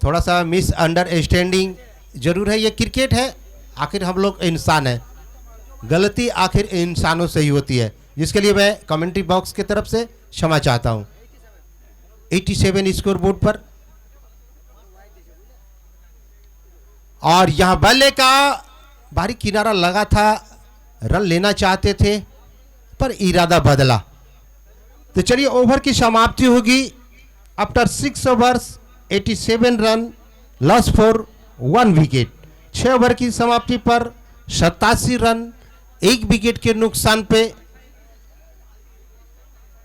थोड़ा सा मिस अंडरस्टैंडिंग जरूर है, ये क्रिकेट है, आखिर हम लोग इंसान हैं, गलती आखिर इंसानों से ही होती है, जिसके लिए मैं कमेंट्री बॉक्स की तरफ से क्षमा चाहता हूं। 87 स्कोर बोर्ड पर, और यहां बल्ले का बारी किनारा लगा था, रन लेना चाहते थे पर इरादा बदला। तो चलिए ओवर की समाप्ति होगी। After 6 overs 87 run, loss for 1 wicket. 6 over की समाप्ति पर 87 रन, 1 विकेट के नुकसान पे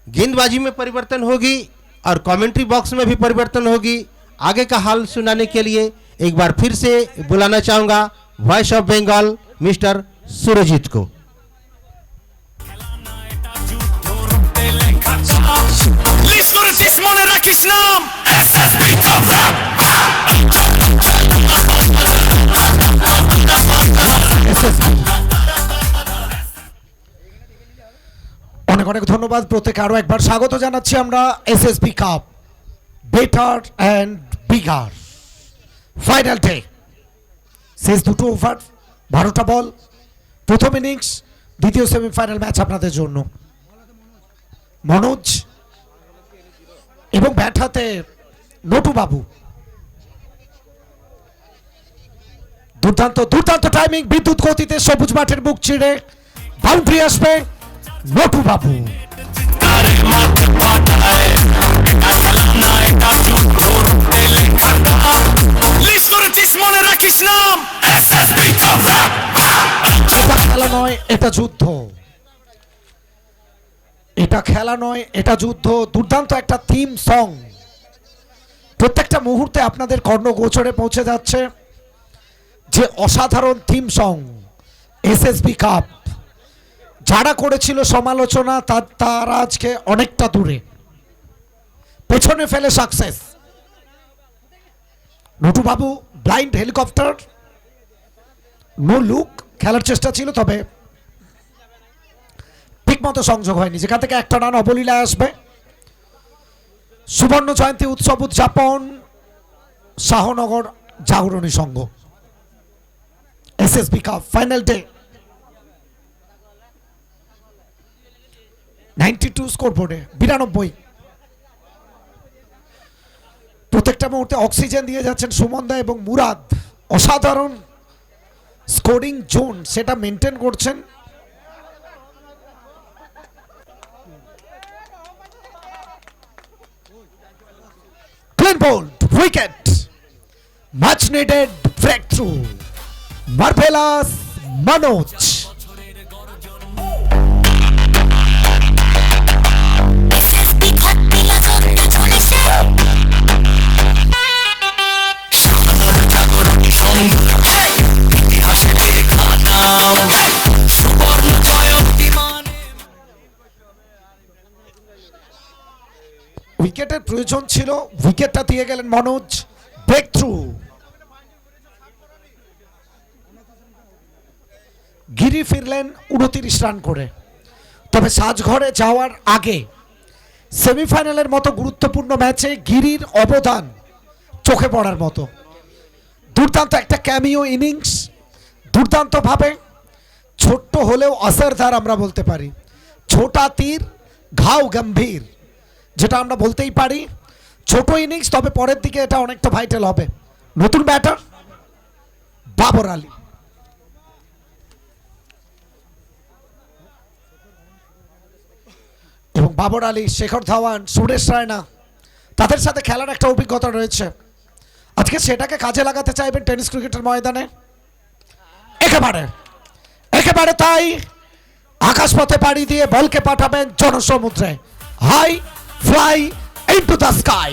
गेंदबाजी में परिवर्तन होगी और कमेंट्री बॉक्स में भी परिवर्तन होगी। आगे का हाल सुनाने के लिए एक बार फिर से बुलाना चाहूंगा voice of Bengal mister Surajit को। মনে রাখিস নাম অনেক অনেক ধন্যবাদ প্রত্যেকে আরো একবার স্বাগত জানাচ্ছি আমরা SSB cup better and bigger final day শেষ দুটো ওভার 12টা বল প্রথম ইনিংস দ্বিতীয় সেমিফাইনাল ম্যাচ আপনাদের জন্য মনোজ এবং ব্যাট হাতে নটু বাবু দুর্দান্ত দুর্দান্ত টাইমিং বিদ্যুৎ গতিতে সবুজ মাঠের বুক চিড়ে বাউন্ডারি আসবে নটু বাবু মনে রাখিস নাম এটা খেলা নয় এটা যুদ্ধ এটা খেলা নয় এটা যুদ্ধ দুর্দান্ত একটা থিম সং প্রত্যেকটা মুহূর্তে আপনাদের কর্ণগোচরে পৌঁছে যাচ্ছে যে অসাধারণ থিম সং এসএসবি কাপ যারা করেছিল সমালোচনা তারা আজকে অনেকটা দূরে পেছনে ফেলে সাকসেস নটু বাবু ব্লাইন্ড হেলিকপ্টার নো লুক খেলার চেষ্টা ছিল তবে ঠিকমতো সংযোগ হয়নি যেখান থেকে একটা রান অবলীলায় আসবে সুবর্ণ জয়ন্তী উৎসব উদযাপন Shahnagar Jagarani Sangha SSB cup final day 92 score বোর্ডে 92 প্রত্যেকটা মুহূর্তে অক্সিজেন দিয়ে যাচ্ছেন সুমন দা এবং মুরাদ অসাধারণ স্কোরিং জোন সেটা মেনটেন করছেন clean bowled wicket much needed break marvellous Manoj উইকেটের প্রয়োজন ছিল উইকেটটা দিয়ে গেলেন মনোজ ব্রেক থ্রু গিরি ফিরলেন 29 রান করে তবে সাজঘরে যাওয়ার আগে সেমিফাইনালের মতো গুরুত্বপূর্ণ ম্যাচে গিরির অবদান চোখে পড়ার মতো দুর্দান্ত একটা ক্যামিও ইনিংস দুর্দান্তভাবে ছোট্ট হলেও অসারদার আমরা বলতে পারি ছোটা তীর ঘাও গম্ভীর যেটা আমরা বলতেই পারি ছোট ইনিংস তবে পরের দিকে এটা অনেকটা ভাইটাল হবে নতুন ব্যাটার বাবর আলী এবং বাবর আলী শেখর ধাওয়ান সুরেশ রায়না তাদের সাথে খেলার একটা অভিজ্ঞতা রয়েছে আজকে সেটাকে কাজে লাগাতে চাইবেন টেনিস ক্রিকেটের ময়দানে একেবারে একেবারে তাই আকাশপথে পাড়ি দিয়ে বলকে পাঠাবেন জনসমুদ্রে high fly into the sky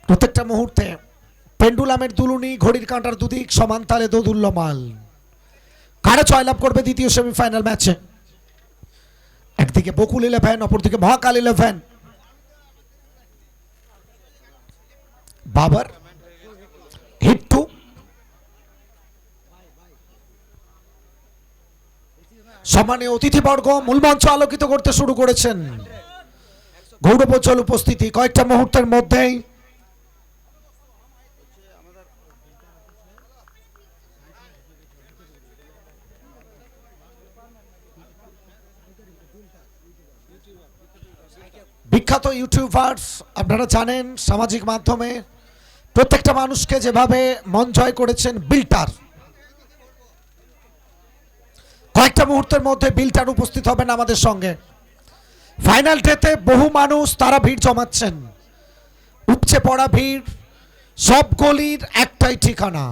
প্রত্যেকটা মুহূর্তে পেন্ডুলামের দুলুনি ঘড়ির কাঁটার দুদিক সমান তালে দোদুল্যমান কারা জয়লাভ করবে দ্বিতীয় সেমিফাইনাল ম্যাচে একদিকে বকুল 11 অপরদিকে মহাকাল 11 বাবর হিট টু সম্মানীয় অতিথিবর্গ মূল মঞ্চ আলোকিত করতে শুরু করেছেন গৌরবোজ্জ্বল উপস্থিতি কয়েকটা মুহূর্তের মধ্যেই বিখ্যাত ইউটিউবার্স আপনারা জানেন সামাজিক মাধ্যমে প্রত্যেকটা মানুষকে যেভাবে মন জয় করেছেন বিল্টার কয়েকটা মুহূর্তের মধ্যে বিল্টার উপস্থিত হবেন আমাদের সঙ্গে ফাইনাল ডেতে বহু মানুষ তারা ভিড় জমাচ্ছেন উপচে পড়া ভিড় সব গলির একটাই ঠিকানা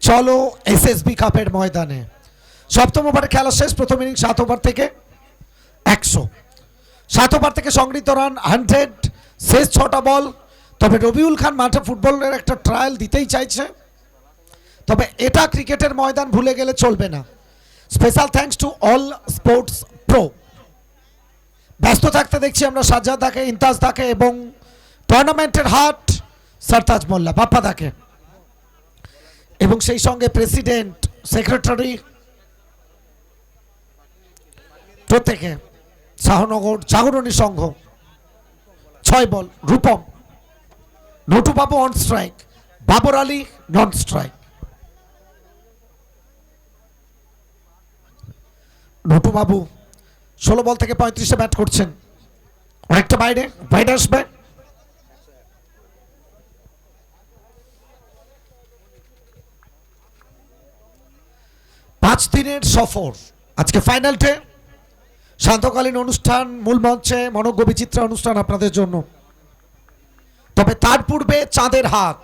চলো এসএসবি কাপের ময়দানে সপ্তম ওভারে খেলা শেষ প্রথম ইনিংস 7 ওভার থেকে 100 7 ওভার থেকে সংগৃহীত রান 100 শেষ 6টা বল তবে রবিউল খান মাঠে ফুটবলের একটা ট্রায়াল দিতেই চাইছে তবে এটা ক্রিকেটের ময়দান ভুলে গেলে চলবে না special thanks to all sports pro ব্যস্ত থাকতে দেখছি আমরা সাজ্জাদ দাকে ইমতাজ দাকে এবং টুর্নামেন্টের হাট সরতাজ মোল্লা বাপ্পাদাকে, এবং সেই সঙ্গে প্রেসিডেন্ট, সেক্রেটারি প্রত্যেকে, Shahnagar Jagarani Sangha 6 ball, Rupam, Natubabu on strike, Babar Ali non strike. Natubabu 16 ball থেকে 35-এ ব্যাট করছেন, অনেকটা বাইরে, বাইরে আসবে। পাঁচ দিনের সফর, আজকে ফাইনাল ডে, শান্তকালীন অনুষ্ঠান, মূল মঞ্চে মনোজ্ঞ বিচিত্র অনুষ্ঠান আপনাদের জন্য। তবে তার পূর্বে চাঁদের হাট,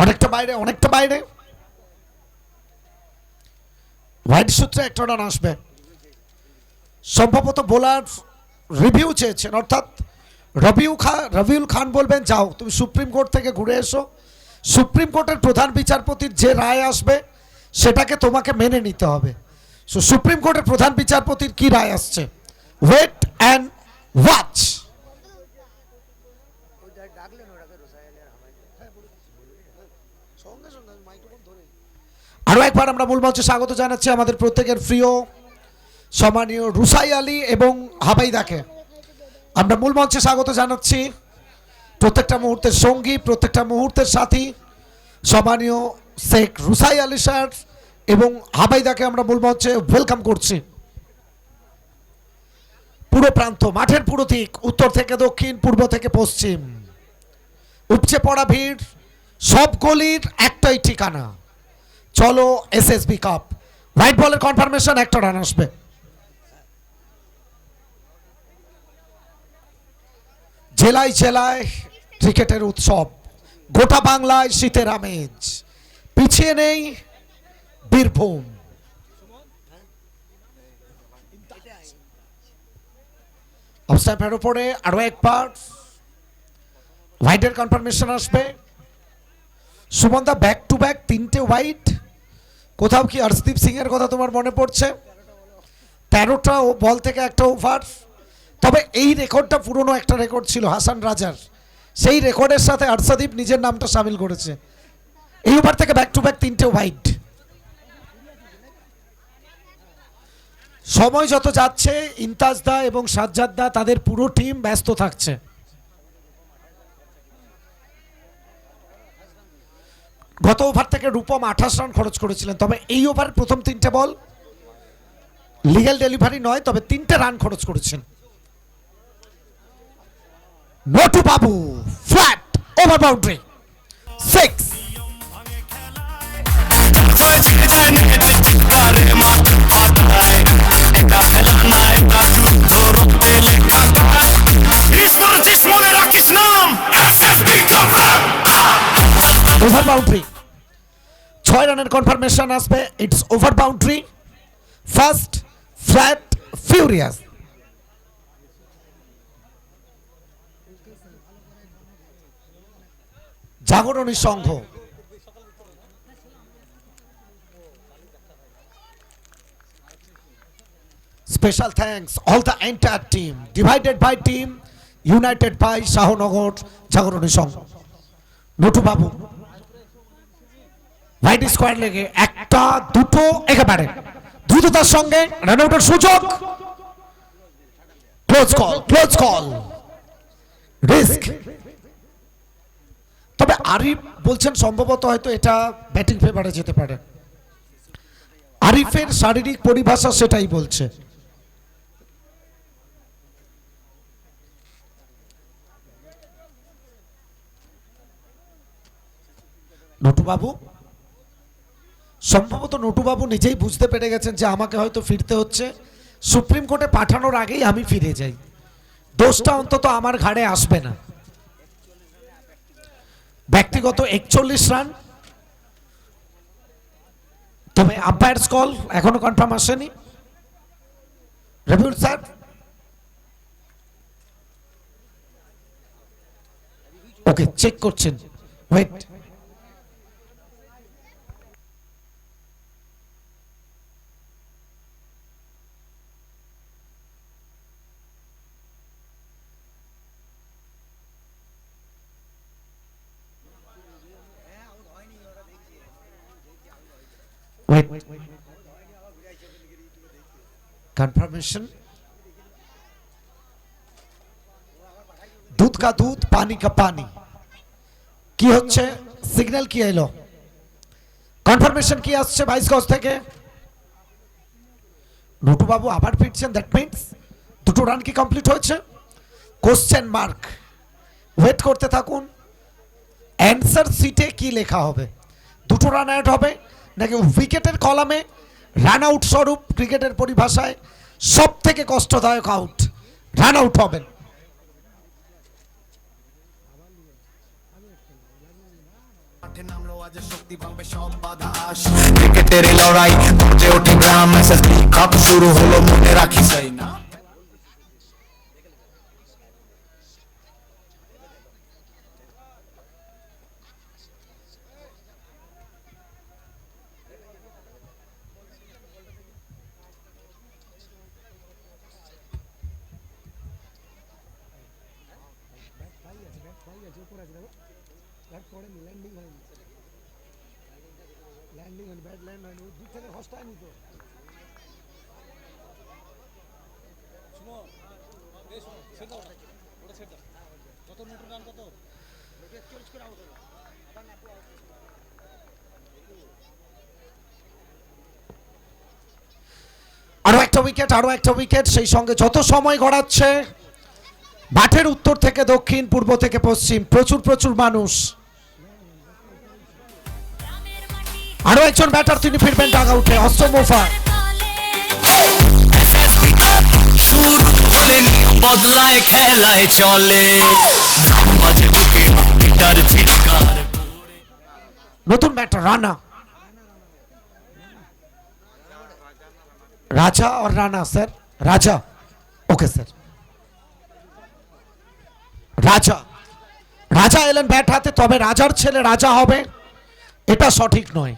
অনেকটা বাইরে, অনেকটা বাইরে, হোয়াইট সূত্রে একটা রান আসবে। সম্ভবত বোলার রিভিউ চেয়েছেন, অর্থাৎ রবিউল খান বলবেন যাও তুমি সুপ্রিম কোর্ট থেকে ঘুরে এসো, সুপ্রিম কোর্টের প্রধান বিচারপতির যে রায় আসবে সেটাকে তোমাকে মেনে নিতে হবে। সো সুপ্রিম কোর্টের প্রধান বিচারপতির কি রায় আসছে, ওয়েট অ্যান্ড ওয়াচ। আরো একবার আমরা মূল মঞ্চে স্বাগত জানাচ্ছি আমাদের প্রত্যেকের প্রিয় সম্মানীয় রুসাই আলী এবং হাবাইদাকে আমরা মূল মঞ্চে স্বাগত জানাচ্ছি। প্রত্যেকটা মুহূর্তের সঙ্গী, প্রত্যেকটা মুহূর্তের সাথী সম্মানীয় শেখ রুসাই আলী স্যার এবং হাবাইদাকে আমরা মূল মঞ্চে ওয়েলকাম করছি। পুরো প্রান্ত, মাঠের পুরো দিক, উত্তর থেকে দক্ষিণ, পূর্ব থেকে পশ্চিম, উপচে পড়া ভিড়, সব গলির একটাই ঠিকানা, চলো এসএসবি কাপ। হোয়াইট বলের কনফার্মেশন, একটা রান আসবে। জেলায় জেলায় ক্রিকেটের উৎসব, গোটা বাংলায় শীতের আমেজ, পিছিয়ে নেই বীরভূম। অবস্থানের উপরে আরো একবার হোয়াইটের কনফার্মেশন আসবে। সুমনদা ব্যাক টু ব্যাক 3টে হোয়াইট, কোথাও কি হর্ষদীপ সিং এর কথা তোমার মনে পড়ছে? 13টা বল থেকে একটা ওভার। তবে এই রেকর্ডটা পুরনো একটা রেকর্ড ছিল হাসান রাজার, সেই রেকর্ডের সাথে হর্ষদীপ নিজের নামটা সামিল করেছে। এই ওভার থেকে ব্যাক টু ব্যাক 3টে হোয়াইট। সময় যত যাচ্ছে ইমতাজ দা এবং সাজ্জাদ দা তাদের পুরো টিম ব্যস্ত থাকছে। গত ওভার থেকে রূপম 28 রান খরচ করেছিলেন, তবে এই ওভারের প্রথম 3টে বল লিগ্যাল ডেলিভারি নয়, তবে 3টে রান খরচ করেছেন। Natu babu flat over boundary 6। Over boundary 6 রানের কনফার্মেশন আসবে। It's over boundary, first flat furious. Jagarani Sangha special thanks all the entire team, divided by team, united by Shahnagar Jagarani Sangha. Natu babu white square লেগে একটা, দুটো, একেবারে দ্রুততার সঙ্গে রান আউটের সুযোগ। Close call, close call, risk. তবে আরিফ বলছেন সম্ভবত হয়তো এটা ব্যাটিং ফেভারে যেতে পারে। আরিফের শারীরিক পরিভাষা সেটাই বলছে। নটুবাবু সম্ভবত নটুবাবু নিজেই বুঝতে পেরে গেছেন যে আমাকে হয়তো ফিরতে হচ্ছে, সুপ্রিম কোর্টে পাঠানোর আগেই আমি ফিরে যাই, দোষটা অন্তত আমার ঘাড়ে আসবে না। ব্যক্তিগত 41 রান, তবে আম্পায়ার্স কল এখনো কনফার্ম আসেনি। রবিউল স্যার ওকে চেক করছেন, ওয়েট। Wait. Confirmation. दूध का दूध पानी का पानी কি হচ্ছে সিগন্যাল কি এলো কনফার্মেশন কি আসছে 22 গজ থেকে নটু বাবু আবার ফিরছেন দ্যাট মিন্স দুটো রান কি কমপ্লিট হয়েছে কোশ্চেন মার্ক ওয়েট করতে থাকুন অ্যানসার শিটে কি লেখা হবে দুটো রান অ্যাড হবে নাকি উইকেটের কলামে রান আউট স্বরূপ ক্রিকেটের পরিভাষায় সবথেকে কষ্টদায়ক আউট রান আউট হবেন ক্রিকেটের এই লড়াই গর্জে ওঠে গ্রাম এসএসবি কাপ শুরু হলো মনে রাখিস এই না আরো একটা উইকেট সেই সঙ্গে যত সময় গড়াচ্ছে মাঠের উত্তর থেকে দক্ষিণ পূর্ব থেকে পশ্চিম প্রচুর মানুষ আরো একজন ব্যাটার তিনি ফিরবেন ডাগ আউটে অসম ওভার শুরু হলে নিয়ম বদলায় খেলায় চলে মাঝে ঢুকে গিটার চিৎকার নতুন ব্যাটার রানা রাজা और রানা স্যার রাজা ওকে স্যার রাজা রাজা এলেন ব্যাট হাতে তবে রাজার ছেলে রাজা হবে এটা সঠিক নয়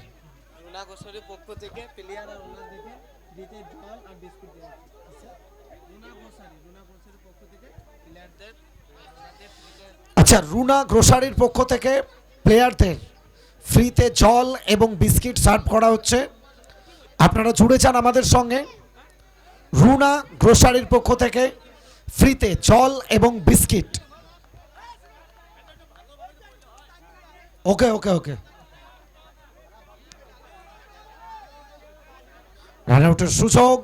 রুনা গোসারির পক্ষ থেকে প্লেয়ার আর ওনার দেখে দিতে জল আর বিস্কুট দেওয়া হচ্ছে রুনা গোসারির পক্ষ থেকে প্লেয়ারদের আচ্ছা রুনা গ্রোসারির পক্ষ থেকে প্লেয়ারদের ফ্রিতে জল এবং বিস্কিট সার্ভ করা হচ্ছে আপনারা জুড়ে যান আমাদের সঙ্গে রুনা গ্রোসারির পক্ষ থেকে ফ্রিতে জল এবং বিস্কিট ওকে ওকে ওকে রান আউটের সুযোগ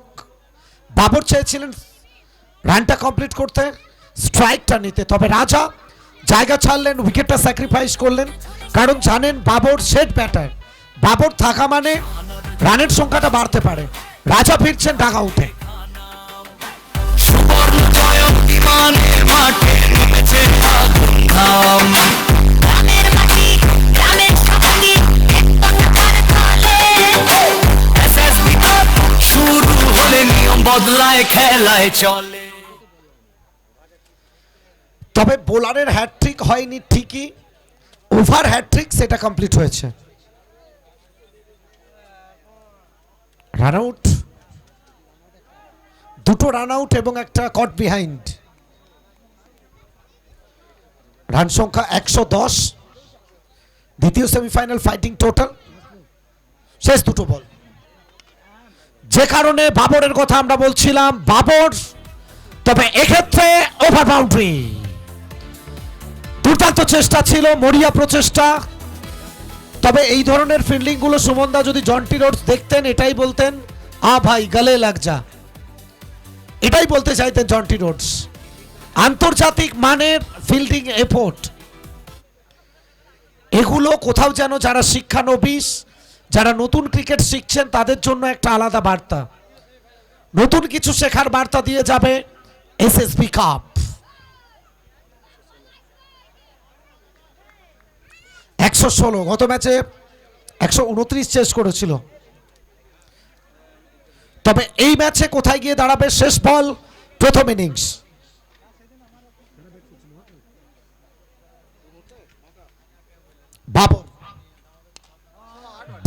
বাবর চেয়েছিলেন রানটা কমপ্লিট করতে স্ট্রাইকটা নিতে তবে রাজা জায়গা ছাড়লেন উইকেটটা স্যাক্রিফাইস করলেন কারণ জানেন বাবর সেট ব্যাটার বাবর থাকা মানে রানের সংখ্যাটা বাড়তে পারে রাজা ফিরছেন ডাগ আউটে সুবর্ণ জয়ন্তীমানের মাঠে নেমেছে আগুন ঘাম গ্রামের মাটি গ্রামের সবাই এসএসবি কাপ শুরু হলে নিয়ম বদলায় খেলায় চলে তবে বোলারের হ্যাটট্রিক হয়নি ঠিকই ওভার হ্যাটট্রিক সেটা কমপ্লিট হয়েছে রান আউট দুটো রান আউট এবং একটা কট বিহাইন্ড রান সংখ্যা 110 দ্বিতীয় সেমিফাইনাল ফাইটিং টোটাল শেষ দুটো বল যে কারণে বাবরের কথা আমরা বলছিলাম বাবর তবে এক্ষেত্রে ওভার বাউন্ডারি দুর্দান্ত চেষ্টা ছিল মরিয়া প্রচেষ্টা তবে এই ধরনের ফিল্ডিং গুলো সুমনদা যদি জন্টি রোডস দেখতেন এটাই বলতেন আ ভাই গলে লাগ যা এটাই বলতে চাইতেন জন্টি রোডস আন্তর্জাতিক মানের ফিল্ডিং এফোর্ট এগুলো কোথাও যেন যারা শিক্ষানবিশ যারা নতুন ক্রিকেট শিখছেন তাদের জন্য একটা আলাদা বার্তা নতুন কিছু শেখার বার্তা দিয়ে যাবে এসএসবি কাপ 116 গত ম্যাচে 129 চেস করেছিল তবে এই ম্যাচে কোথায় গিয়ে দাঁড়াবে শেষ বল প্রথম ইনিংস बाबर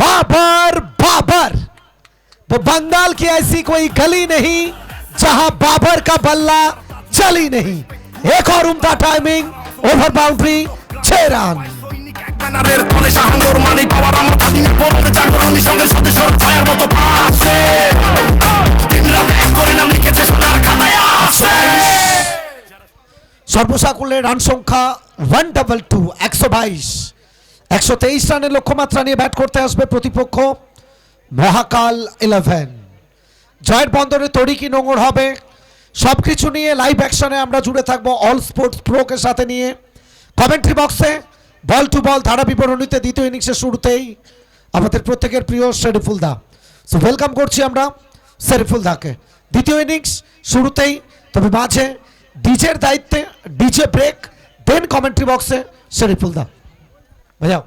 बाबर बाबर वो बंगाल की ऐसी कोई गली नहीं जहां बाबर का बल्ला चली नहीं एक और उम्दा टाइमिंग ओवर बाउंड्री 6 रन ব্যানারের তলে সাহাঙ্গর মানে পাওয়ার আমার দাদি পড়তে জাগরণী সঙ্গে সাথে সর ছায়া রান সংখ্যা 122, 122, 123 রানের লক্ষ্যমাত্রা নিয়ে ব্যাট করতে আসবে প্রতিপক্ষ মহাকাল 11। জয়ের বন্দরে তড়ি কি নোঙর হবে সব কিছু নিয়ে লাইভ অ্যাকশনে আমরা জুড়ে থাকবো অল স্পোর্টস প্রোকে সাথে নিয়ে। কমেন্ট্রি বক্সে বল টু বল ধারা বিবরণীতে দ্বিতীয় ইনিংসের শুরুতেই আমাদের প্রত্যেকের প্রিয় শরীফুল দা। সো ওয়েলকাম করছি আমরা শরীফুল দাকে দ্বিতীয় ইনিংস শুরুতেই। তবে মাঝে ডিজের দায়িত্বে ডিজে ব্রেক, দেন কমেন্ট্রি বক্সে শরীফুল দা ভাইয়া।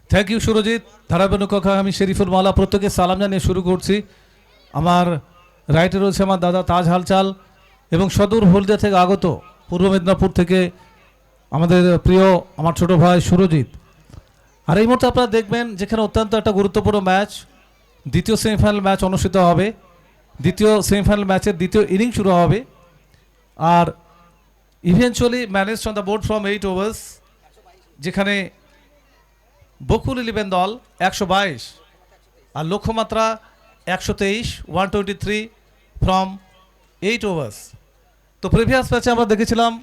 Thank you Surajit. ধারাবাহিক আমি শরীফুল মাওলা প্রত্যেকে সালাম জানিয়ে শুরু করছি। আমার রাইটে রয়েছে আমার দাদা তাজ হালচাল এবং সদূর হলদিয়া থেকে আগত পূর্ব মেদিনীপুর থেকে আমাদের প্রিয় আমার ছোট ভাই সুরজিৎ। আর এই মুহূর্তে আপনারা দেখবেন যেখানে অত্যন্ত একটা গুরুত্বপূর্ণ ম্যাচ, দ্বিতীয় সেমিফাইনাল ম্যাচ অনুষ্ঠিত হবে। দ্বিতীয় সেমিফাইনাল ম্যাচের দ্বিতীয় ইনিংস শুরু হবে। আর eventually manage on the board from 8 overs, যেখানে বকুল 11 দল 122 আর লক্ষ্যমাত্রা 123, 123 ফ্রম 8 ওভার্স। তো প্রিভিয়াস ম্যাচে আমরা দেখেছিলাম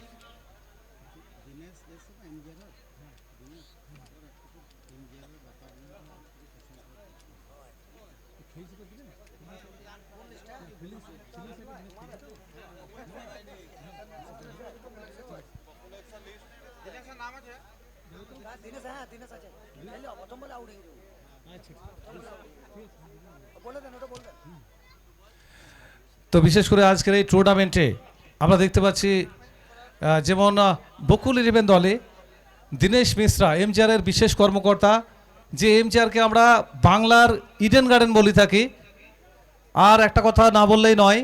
তো বিশেষ করে আজকের এই টুর্নামেন্টে আমরা দেখতে পাচ্ছি যেমন বকুল 11 দলে দীনেশ মিশ্রা এমজিআরের বিশেষ কর্মকর্তা, যে এমজিআরকে আমরা বাংলার ইডেন গার্ডেন বলি থাকি। আর একটা কথা না বললেই নয়,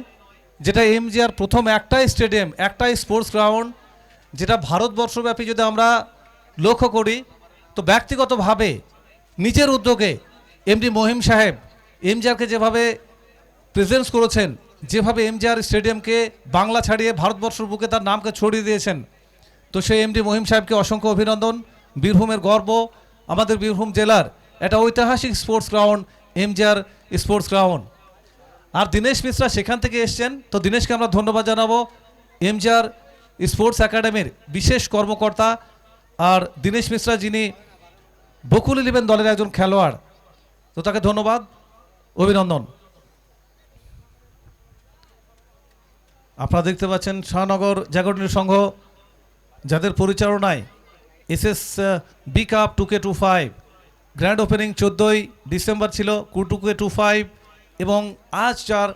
যেটা এমজিআর প্রথম একটাই স্টেডিয়াম, একটাই স্পোর্টস গ্রাউন্ড, যেটা ভারতবর্ষব্যাপী যদি আমরা লক্ষ্য করি তো ব্যক্তিগতভাবে নিজের উদ্যোগে এমডি মহিম সাহেব এমজিআরকে যেভাবে প্রেজেন্স করেছেন, যেভাবে এমজিআর স্টেডিয়ামকে বাংলা ছাড়িয়ে ভারতবর্ষের বুকে তার নামকে ছড়িয়ে দিয়েছেন, তো সেই এমডি মহিম সাহেবকে অসংখ্য অভিনন্দন। বীরভূমের গর্ব, আমাদের বীরভূম জেলার একটা ঐতিহাসিক sports ground MGR sports ground. আর দীনেশ মিশ্রা সেখান থেকে এসছেন, তো দীনেশকে আমরা ধন্যবাদ জানাবো। এমজিআর স্পোর্টস একাডেমির বিশেষ কর্মকর্তা। আর দীনেশ মিশ্রা যিনি বকুল 11 দলের একজন খেলোয়াড়, তো তাকে ধন্যবাদ, অভিনন্দন। আপনারা দেখতে পাচ্ছেন শাহনগর জাগরণী সংঘ, যাদের পরিচালনায় SS B cup 2K25 grand opening 14ই ডিসেম্বর ছিল 2K25 এবং আজ 4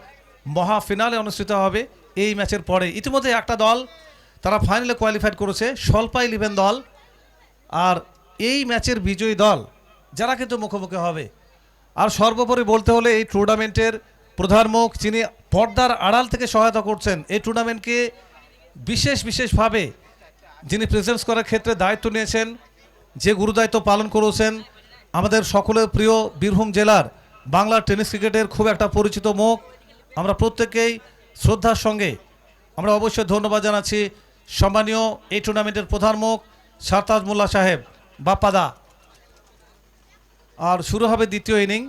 মহা ফিনালে অনুষ্ঠিত হবে এই ম্যাচের পরে। ইতিমধ্যে একটা দল তারা ফাইনালে কোয়ালিফাইড করেছে, স্বল্পা 11 দল। আর এই ম্যাচের বিজয়ী দল যারা কিন্তু মুখোমুখি হবে। আর সর্বোপরি বলতে হলে এই টুর্নামেন্টের প্রধান মুখ, যিনি পর্দার আড়াল থেকে সহায়তা করছেন এই টুর্নামেন্টকে বিশেষভাবে যিনি প্রেজেন্স করার ক্ষেত্রে দায়িত্ব নিয়েছেন, যে গুরুদায়িত্ব পালন করেছেন, আমাদের সকলের প্রিয় বীরভূম জেলার বাংলার টেনিস ক্রিকেটের খুব একটা পরিচিত মুখ। আমরা প্রত্যেকেই শ্রদ্ধার সঙ্গে আমরা অবশ্যই ধন্যবাদ জানাচ্ছি সম্মানীয় এই টুর্নামেন্টের প্রধান মুখ সারতাজ মোল্লা সাহেব বাপ্পাদা। আর শুরু হবে দ্বিতীয় ইনিং।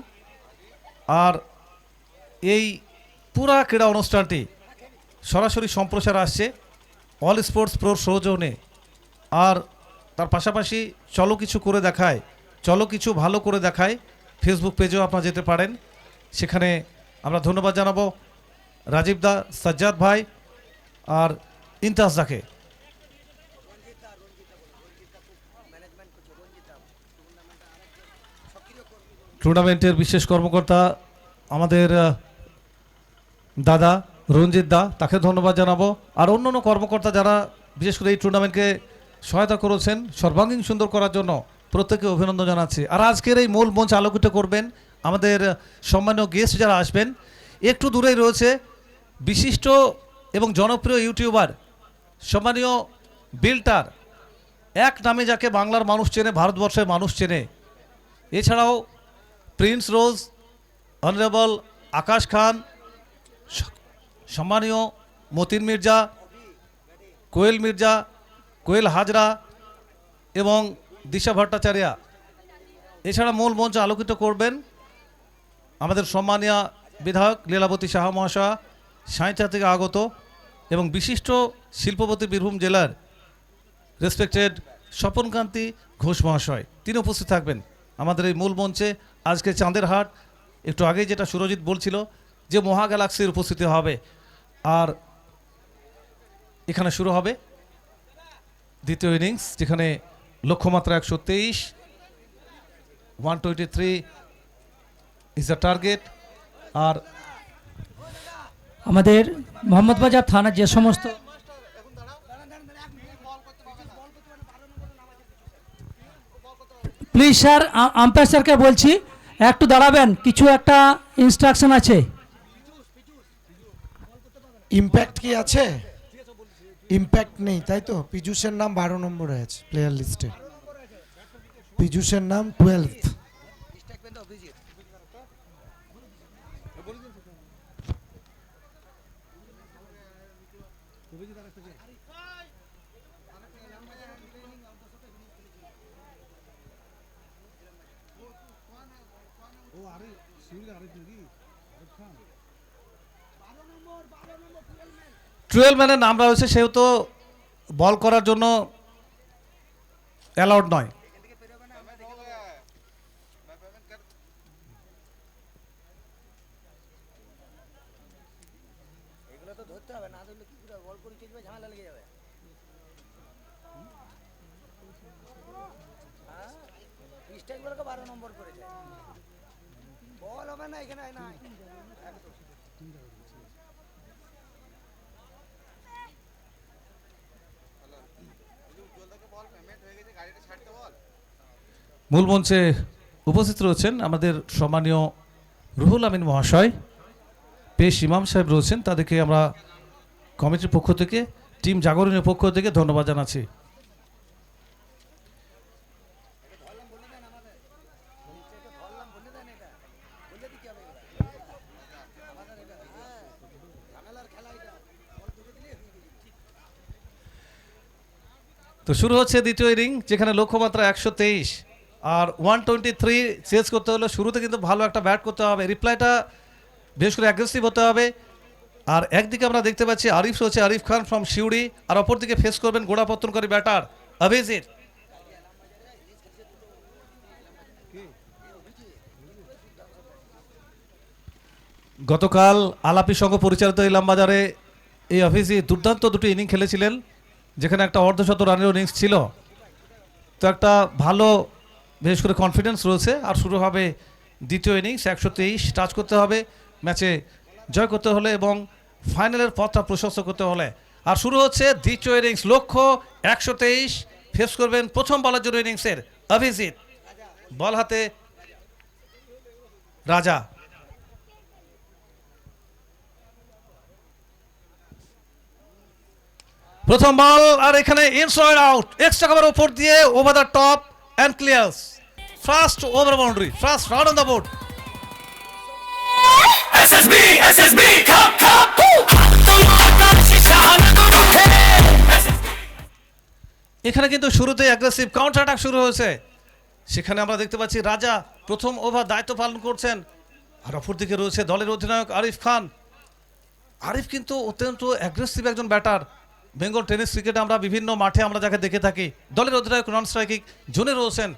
আর এই পুরা ক্রীড়া অনুষ্ঠানটি সরাসরি সম্প্রচার আসছে অল স্পোর্টস প্রোর সৌজন্যে। আর তার পাশাপাশি চলো কিছু করে দেখায়, চলো কিছু ভালো করে দেখায় ফেসবুক পেজেও আপনারা যেতে পারেন। সেখানে আমরা ধন্যবাদ জানাবো রাজীব দা, সাজ্জাদ ভাই আর ইন্তাজ দাকে। টুর্নামেন্টের বিশেষ কর্মকর্তা আমাদের দাদা রঞ্জিত দা, তাকে ধন্যবাদ জানাবো। আর অন্য কর্মকর্তা যারা বিশেষ করে এই টুর্নামেন্টকে সহায়তা করেছেন সর্বাঙ্গীন সুন্দর করার জন্য, প্রত্যেকে অভিনন্দন জানাচ্ছি। আর আজকের এই মূল মঞ্চ আলোকিত করবেন আমাদের সম্মানীয় গেস্ট যারা আসবেন। একটু দূরেই রয়েছে বিশিষ্ট এবং জনপ্রিয় ইউটিউবার সম্মানীয় বিল্টার, এক নামে যাকে বাংলার মানুষ চেনে, ভারতবর্ষের মানুষ চেনে। এছাড়াও প্রিন্স রোজ, অনারেবল আকাশ খান, সম্মানীয় মতিন মির্জা, কোয়েল মির্জা, কোয়েল হাজরা এবং দিশা ভট্টাচার্য। এছাড়া মূল মঞ্চ আলোকিত করবেন আমাদের সম্মানীয় বিধায়ক লীলাবতী সাহা মহাশয়া, সাঁইচা থেকে আগত এবং বিশিষ্ট শিল্পপতি বীরভূম জেলার রেসপেক্টেড স্বপনকান্তি ঘোষ মহাশয়, তিনি উপস্থিত থাকবেন আমাদের এই মূল মঞ্চে। আজকে চাঁদের হাট, একটু আগেই যেটা সুরজিৎ বলছিল যে মহা গ্যালাক্সির উপস্থিতি হবে। আর এখানে শুরু হবে দ্বিতীয় ইনিংস, যেখানে লক্ষ্যমাত্রা 123, 123 ইজ দ্য টার্গেট। আর আমাদের মোহাম্মদ বাজার থানার যে সমস্ত প্লিজ স্যার, আম্পায়ার স্যারকে বলছি একটু দাঁড়াবেন, কিছু একটা ইনস্ট্রাকশন আছে। ইম্প্যাক্ট কি আছে? ইম্প্যাক্ট নেই, তাই তো? পীযূষের নাম 12 নম্বরে আছে প্লেয়ার লিস্টে, পীযূষের নাম 12th। টুয়েলভ ম্যানের নাম রয়েছে, সেহেতু বল করার জন্য অ্যালাউড নয়। মূল মঞ্চে উপস্থিত রয়েছেন আমাদের সম্মানীয় রুহুল আমিন মহাশয়, পেশ ইমাম সাহেব রয়েছেন, তাদেরকে আমরা কমিটির পক্ষ থেকে, টিম জাগরণের পক্ষ থেকে ধন্যবাদ জানাচ্ছি। তো শুরু হচ্ছে দ্বিতীয় ইনিং, যেখানে লক্ষ্যমাত্রা 123 আর 123 চেজ করতে হলে শুরুতে কিন্তু ভালো একটা ব্যাট করতে হবে, রিপ্লাইটা বেশ করে অ্যাগ্রেসিভ হতে হবে। আর একদিকে আমরা দেখতে পাচ্ছি আরিফ রয়েছে, আরিফ খান ফ্রম শিউড়ি, আর অপরদিকে ফেস করবেন গোড়াপত্তনকারী ব্যাটার অভিজিৎ। গতকাল আলাপি সংঘ পরিচালিত ইলামবাজারে এই অভিজিৎ দুর্দান্ত দুটি ইনিং খেলেছিলেন, যেখানে একটা অর্ধশত রানের ইনিংস ছিল। তো একটা ভালো বিশেষ করে কনফিডেন্স রয়েছে। আর শুরু হবে দ্বিতীয় ইনিংস, 123 টাচ করতে হবে ম্যাচে জয় করতে হলে এবং ফাইনালের পথটা প্রশস্ত করতে হলে। আর শুরু হচ্ছে দ্বিতীয় ইনিংস, লক্ষ্য 123, ফেস করবেন প্রথম বলের জন্য ইনিংসের অভিজিৎ, বল হাতে রাজা। প্রথম বল, আর এখানে ইনসাইড আউট, এক্সট্রা কভার উপর দিয়ে over the top and ক্লিয়ার্স, first over boundary, first run on the board. SSB, SSB, come, come, এখানে কিন্তু শুরুতে অ্যাগ্রেসিভ কাউন্টার অ্যাটাক শুরু হয়েছে, সেখানে আমরা দেখতে পাচ্ছি রাজা প্রথম ওভার দায়িত্ব পালন করছেন। আর অপরদিকে রয়েছে দলের অধিনায়ক আরিফ খান। আরিফ কিন্তু অত্যন্ত অ্যাগ্রেসিভ একজন ব্যাটার। বেঙ্গল টেনিস ক্রিকেটে আমরা বিভিন্ন মাঠে আমরা যাকে দেখে থাকি, দলের অধিনায়ক নন স্ট্রাইকিং জোনে রয়েছেন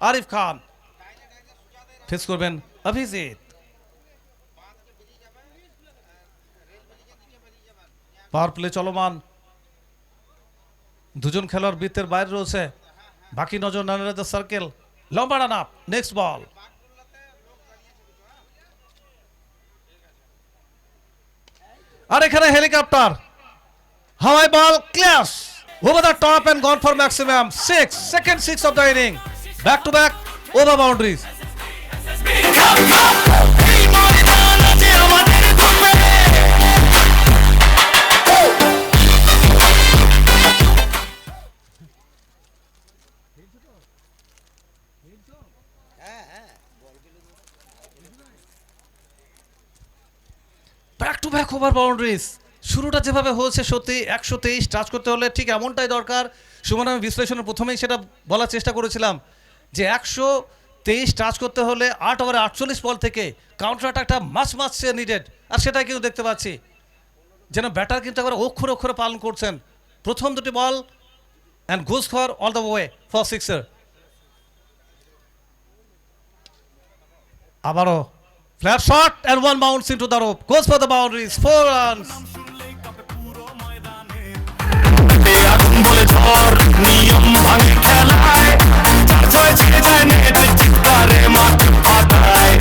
আরিফ খান, ফেস করবেন অভিজিৎ। পাওয়ার প্লে চলমান, দুজন খেলোয়াড় বৃত্তের বাইরে রয়েছে, বাকি নজর নানের দ্য সার্কেল, লম্বা রান আপ, নেক্সট বল। আর এখানে হেলিকপ্টার, হাওয়াই ball, clears over the top and gone for maximum 6, second 6 of the inning, back to back over boundaries. Back to back over boundaries, শুরুটা যেভাবে হয়েছে সত্যি 123 টাচ করতে হলে ঠিক এমনটাই দরকার। সুমন, আমি বিশ্লেষণের প্রথমেই সেটা বলার চেষ্টা করেছিলাম যে 123 টাচ করতে হলে 8 ওভারে 48 বল থেকে কাউন্টার অ্যাটাকটা মাছ নিডেড, আর সেটাই কিন্তু দেখতে পাচ্ছি যেন ব্যাটার কিন্তু একবার অক্ষরে অক্ষরে পালন করছেন। প্রথম দুটি ball and goes for all the way for sixer. আবারও flat shot and one bounce into the rope, goes for the boundaries, 4 runs. আগুন বলে ঝড় নিয়ম ভাঙে খেলায়, চার ছয় ছিঁড়ে যায় নেট, চিৎকারে মাঠ ফাটায়,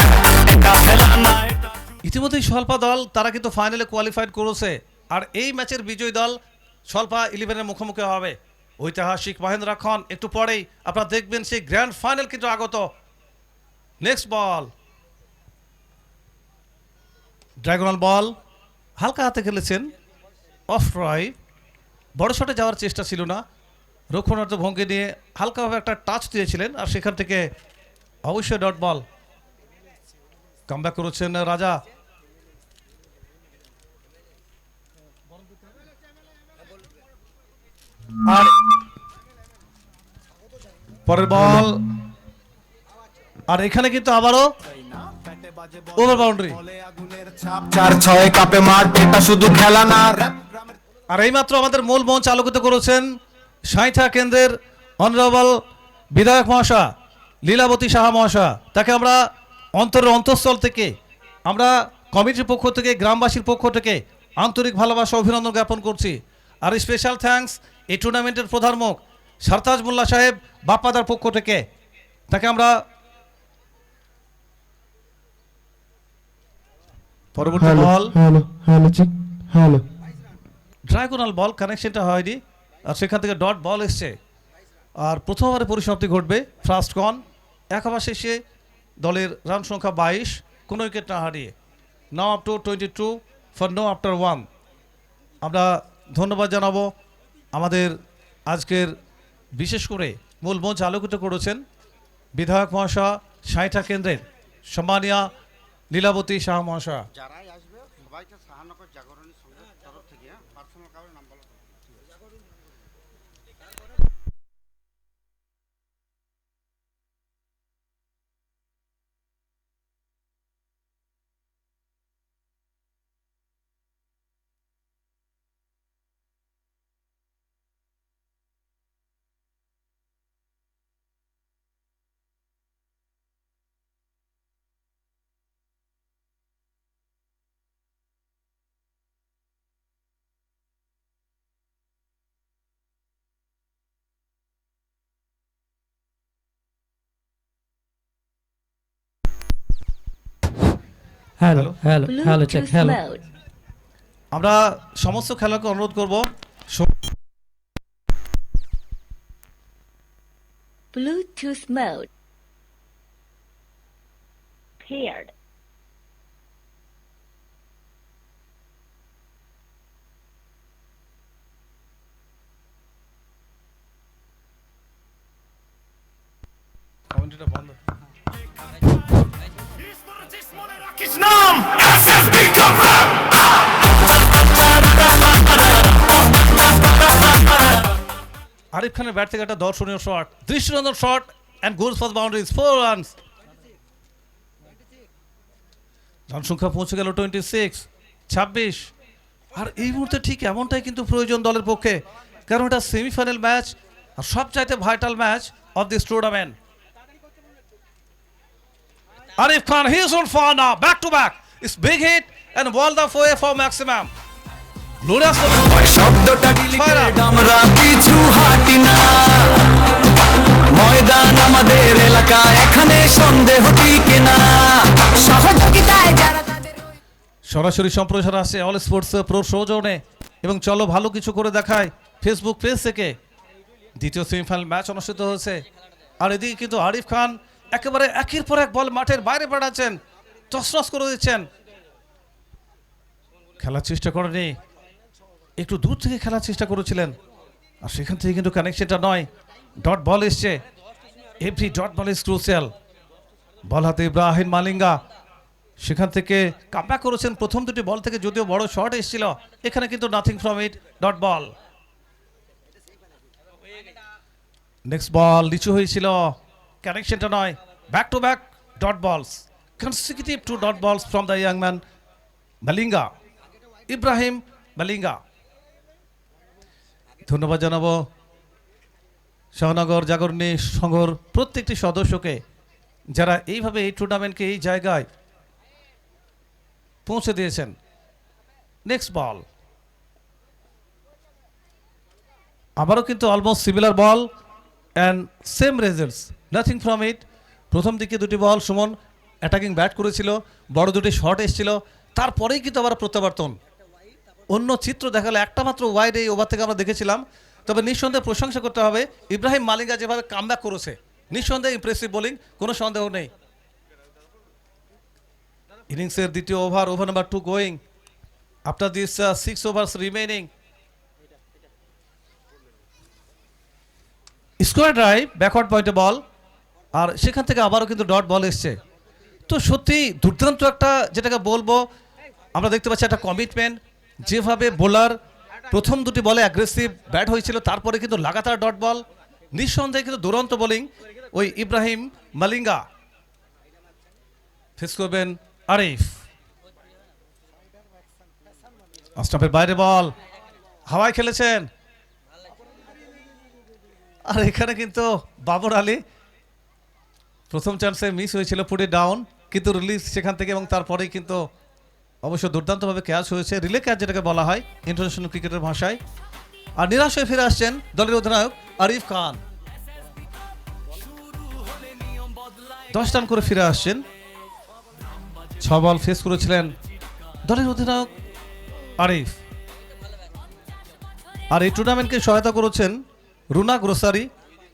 এটা খেলা না এটা। ইতিমধ্যেই স্বল্পা দল তারা কিন্তু ফাইনালে কোয়ালিফাইড করেছে, আর এই ম্যাচের বিজয়ী দল স্বল্পা 11-এর মুখোমুখি হবে ঐতিহাসিক মহেন্দ্রাক্ষণ। একটু পরেই আপনারা দেখবেন সেই গ্র্যান্ড ফাইনাল কিন্তু আগত। নেক্সট বল, ড্রাগনাল বল, হালকা হাতে খেলেছেন অফ রাইট, বড় শটে যাওয়ার চেষ্টা ছিল না, রক্ষণার্থ ভঙ্গি নিয়ে হালকাভাবে একটা টাচ দিয়েছিলেন, আর সেখান থেকে অবশ্যই ডট বল। কামব্যাক করেছেন রাজা। আর পরের বল, আর এখানে কিন্তু আবারও ওভার বাউন্ডারি। চার ছয় কাপে মাঠ, এটা শুধু খেলা না। আর এইমাত্র আমাদের মূল মঞ্চ আলোকিত করেছেন সাঁইথা কেন্দ্রের অনারেবল বিধায়ক মহাশয় লীলাবতী সাহা মহাশয়। তাকে আমরা অন্তরের অন্তঃস্থল থেকে, আমরা কমিটির পক্ষ থেকে, গ্রামবাসীর পক্ষ থেকে আন্তরিক ভালোবাসা অভিনন্দন জ্ঞাপন করছি। আর স্পেশাল থ্যাঙ্কস এই টুর্নামেন্টের প্রধান মুখ সারতাজ মোল্লা সাহেব বাপ্পাদার পক্ষ থেকে, তাকে আমরা পরবর্তী বল, হ্যালো ড্রাগনাল বল, কানেকশনটা হয়নি, আর সেখান থেকে ডট বল এসছে। আর প্রথম ওভারে পরিসমাপ্তি ঘটবে ফার্স্ট কন। এক ওভার শেষে দলের রান সংখ্যা 22, কোনো উইকেট না হারিয়ে। Now up to 22 for no after 1। আমরা ধন্যবাদ জানাবো আমাদের আজকের বিশেষ করে মূল মঞ্চ আলোকিত করেছেন বিধায়ক মহাশয় সাঁইথা কেন্দ্রের সম্মানীয় লীলাবতী শাহ মহাশয়। যারাই আসবে সবাইকে শাহনগর জাগরণী সংঘের তরফ থেকে পার্সোনাল কারোর নাম বলা। Hello hello hello check hello. আমরা সমস্ত খেলোয়াড়কে অনুরোধ করব Bluetooth mode paired. কমেন্টটা বন্ধ। রাখিস নাম SSB Cup। আরিফ খানের ব্যাট থেকে একটা দর্শনীয় শট, দৃষ্টিনন্দন shot and goals for boundaries, 4 runs. Run সংখ্যা পৌঁছে গেল 26। আর এই মুহূর্তে ঠিক এমনটাই কিন্তু প্রয়োজন দলের পক্ষে, কারণ এটা সেমিফাইনাল ম্যাচ আর সবচাইতে vital match of this tournament. Arif Khan, he is on fire now, back to back. It's big hit and ball the way for maximum. Glorious. শব্দটা ডিলিটেড, আমরা কিছু হাঁটি না, ময়দান আমাদের এলাকা, এখানে সন্দেহ টিকে না, সহযোগিতায় যারা তাদের। সরাসরি সম্প্রচার আসছে অল স্পোর্টস প্রো সৌজন্যে, এবং চলো ভালো কিছু করে দেখায় ফেসবুক পেজ থেকে। দ্বিতীয় সেমিফাইনাল ম্যাচ অনুষ্ঠিত হয়েছে, আর এদিকে কিন্তু আরিফ খান একেবারে একের পর এক বল মাঠের বাইরে পাঠাচ্ছেন, তছনছ করে দিচ্ছেন। খেলার চেষ্টা করেনি, একটু দূর থেকে খেলার চেষ্টা করেছিলেন, আর সেখান থেকে কিন্তু কানেকশনটা নয়, ডট বল এসছে। Every dot ball is crucial. Ball হাতে ইব্রাহিম মালিঙ্গা, সেখান থেকে কামব্যাক করেছেন প্রথম দুটি বল থেকে, যদিও বড় শট এসেছিল, এখানে কিন্তু nothing from it, dot ball. Next ball নিচু হয়েছিল, কানেকশনটা নয়, back to back dot balls, consecutive two dot balls from the young man Malinga, Ibrahim Malinga. ধন্যবাদ জানাবো শাহনগর জাগরণী সংঘর প্রত্যেকটি সদস্যকে, যারা এইভাবে এই টুর্নামেন্টকে এই জায়গায় পৌঁছে দিয়েছেন। নেক্সট বল আবারও কিন্তু almost similar ball and same results, nothing from ইট। প্রথম দিকে দুটি বল সুমন অ্যাটাকিং ব্যাট করেছিল, বড় দুটি শট এসেছিল, তারপরেই কিন্তু আবার প্রত্যাবর্তন, অন্য চিত্র দেখালো। একটা মাত্র ওয়াইড এই ওভার থেকে আমরা দেখেছিলাম, তবে নিঃসন্দেহে প্রশংসা করতে হবে ইব্রাহিম মালিঙ্গা যেভাবে কামব্যাক করেছে, নিঃসন্দেহে ইমপ্রেসিভ বোলিং, কোনো সন্দেহ নেই। ইনিংসের দ্বিতীয় over, over number 2 going after this 6 overs remaining. Square drive, backward পয়েন্টে বল, আর সেখান থেকে আবারও কিন্তু ডট বল এসছে। তো সত্যি দুর্দান্ত একটা, যেটাকে বলবো আমরা দেখতে পাচ্ছি একটা কমিটমেন্ট, যেভাবে বোলার প্রথম দুটি বলে অ্যাগ্রেসিভ ব্যাট হয়েছিল, তারপরে কিন্তু লাগাতার ডট বল, নিঃসন্দেহে কিন্তু দুরন্ত বোলিং ওই ইব্রাহিম মালিঙ্গা। ফেস করবেন আরিফ, স্টাম্পের বাইরে বল, হাওয়ায় খেলেছেন, আর এখানে কিন্তু বাবর আলী প্রথম চান্সে মিস হয়েছিল, পুটে ডাউন, কিন্তু রিলিজ সেখান থেকে, এবং তারপরেই কিন্তু অবশ্য দুর্দান্তভাবে ক্যাচ হয়েছে, রিলে ক্যাচ যেটাকে বলা হয় ইন্টারন্যাশনাল ক্রিকেটের ভাষায়। আর নিরাশ হয়ে ফিরে আসছেন দলের অধিনায়ক আরিফ খান, 10 রান করে ফিরে আসছেন। 6 বল ফেস করেছিলেন দলের অধিনায়ক আরিফ। আর এই টুর্নামেন্টকে সহায়তা করেছেন রুনা গ্রোসারি,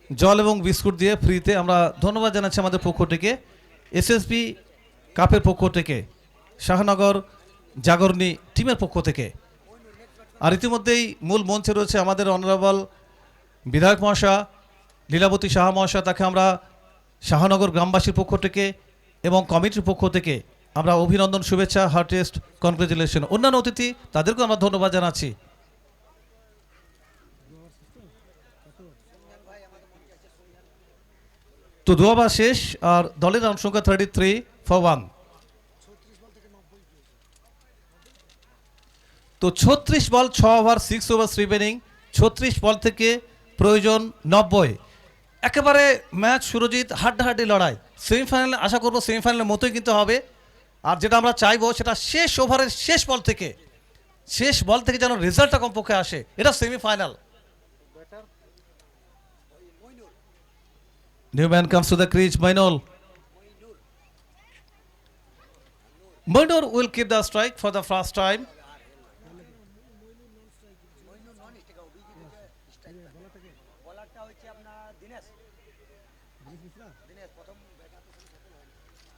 জল এবং বিস্কুট দিয়ে ফ্রিতে। আমরা ধন্যবাদ জানাচ্ছি আমাদের পক্ষ থেকে, এসএসবি কাপের পক্ষ থেকে, শাহনগর জাগরণী টিমের পক্ষ থেকে। আর ইতিমধ্যেই মূল মঞ্চে রয়েছে আমাদের অনারেবল বিধায়ক মহাশয় লীলাবতী সাহা মহাশয়, তাকে আমরা শাহনগর গ্রামবাসীর পক্ষ থেকে এবং কমিটির পক্ষ থেকে আমরা অভিনন্দন, শুভেচ্ছা, হার্টেস্ট কনগ্রেচুলেশন। অন্যান্য অতিথি তাদেরকেও আমরা ধন্যবাদ জানাচ্ছি। তো 2 ওভার শেষ, আর দলের রান সংখ্যা 33 for 1। তো 36 বল 6 ওভার 6 overs রিমেনিং, 36 বল থেকে প্রয়োজন 90। একেবারে ম্যাচ সুরজিৎ হাড্ডাহাড্ডি লড়াই, সেমিফাইনালে আশা করবো সেমিফাইনালের মতোই কিন্তু হবে। আর যেটা আমরা চাইবো সেটা শেষ ওভারের শেষ বল থেকে যেন রেজাল্টটা কমপক্ষে আসে, এটা semifinal. New man comes to the crease, Moinur will keep the strike for the first time.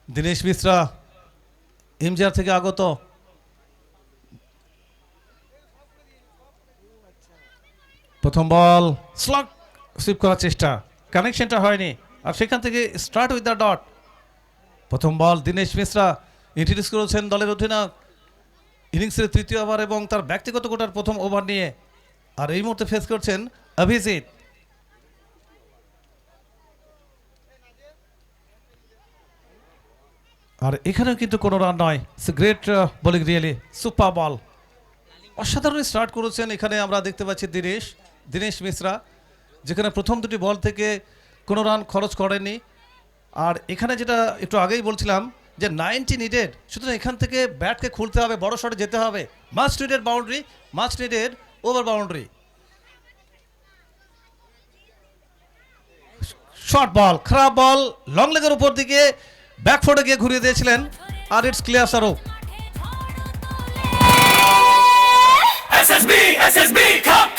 Dinesh Mishra MGR থেকে আগত, প্রথম বল স্লগ সুইপ করার চেষ্টা, কানেকশনটা হয়নি, আর সেখান থেকে স্টার্ট উইথ দ্য ডট। প্রথম বল দিনেশ মিশ্রা ইন্ট্রোডিউস করেছেন দলের অধিনায়ক ইনিংসের তৃতীয় ওভার এবং তার ব্যক্তিগত কোটার প্রথম ওভার নিয়ে, আর এই মুহূর্তে ফেস করছেন অভিজিৎ। আর এখানেও কিন্তু কোনো রান নয়, গ্রেট বোলিং, রিয়েলি সুপার বল, অসাধারণ স্টার্ট করেছেন। এখানে আমরা দেখতে পাচ্ছি দীনেশ মিশ্রা, যেখানে প্রথম দুটি বল থেকে কোনো রান খরচ করেনি। আর এখানে যেটা একটু আগেই বলছিলাম যে 90 নিডেড, সুতরাং এখান থেকে ব্যাটকে খুলতে হবে, বড় শটে যেতে হবে, must needed boundary, must needed over boundary. Short ball, খারাপ বল, লং লেগের উপর দিকে ব্যাকফোর্ডে গিয়ে ঘুরিয়ে দিয়েছিলেন, আর ইটস ক্লিয়ার সারো। SSB cup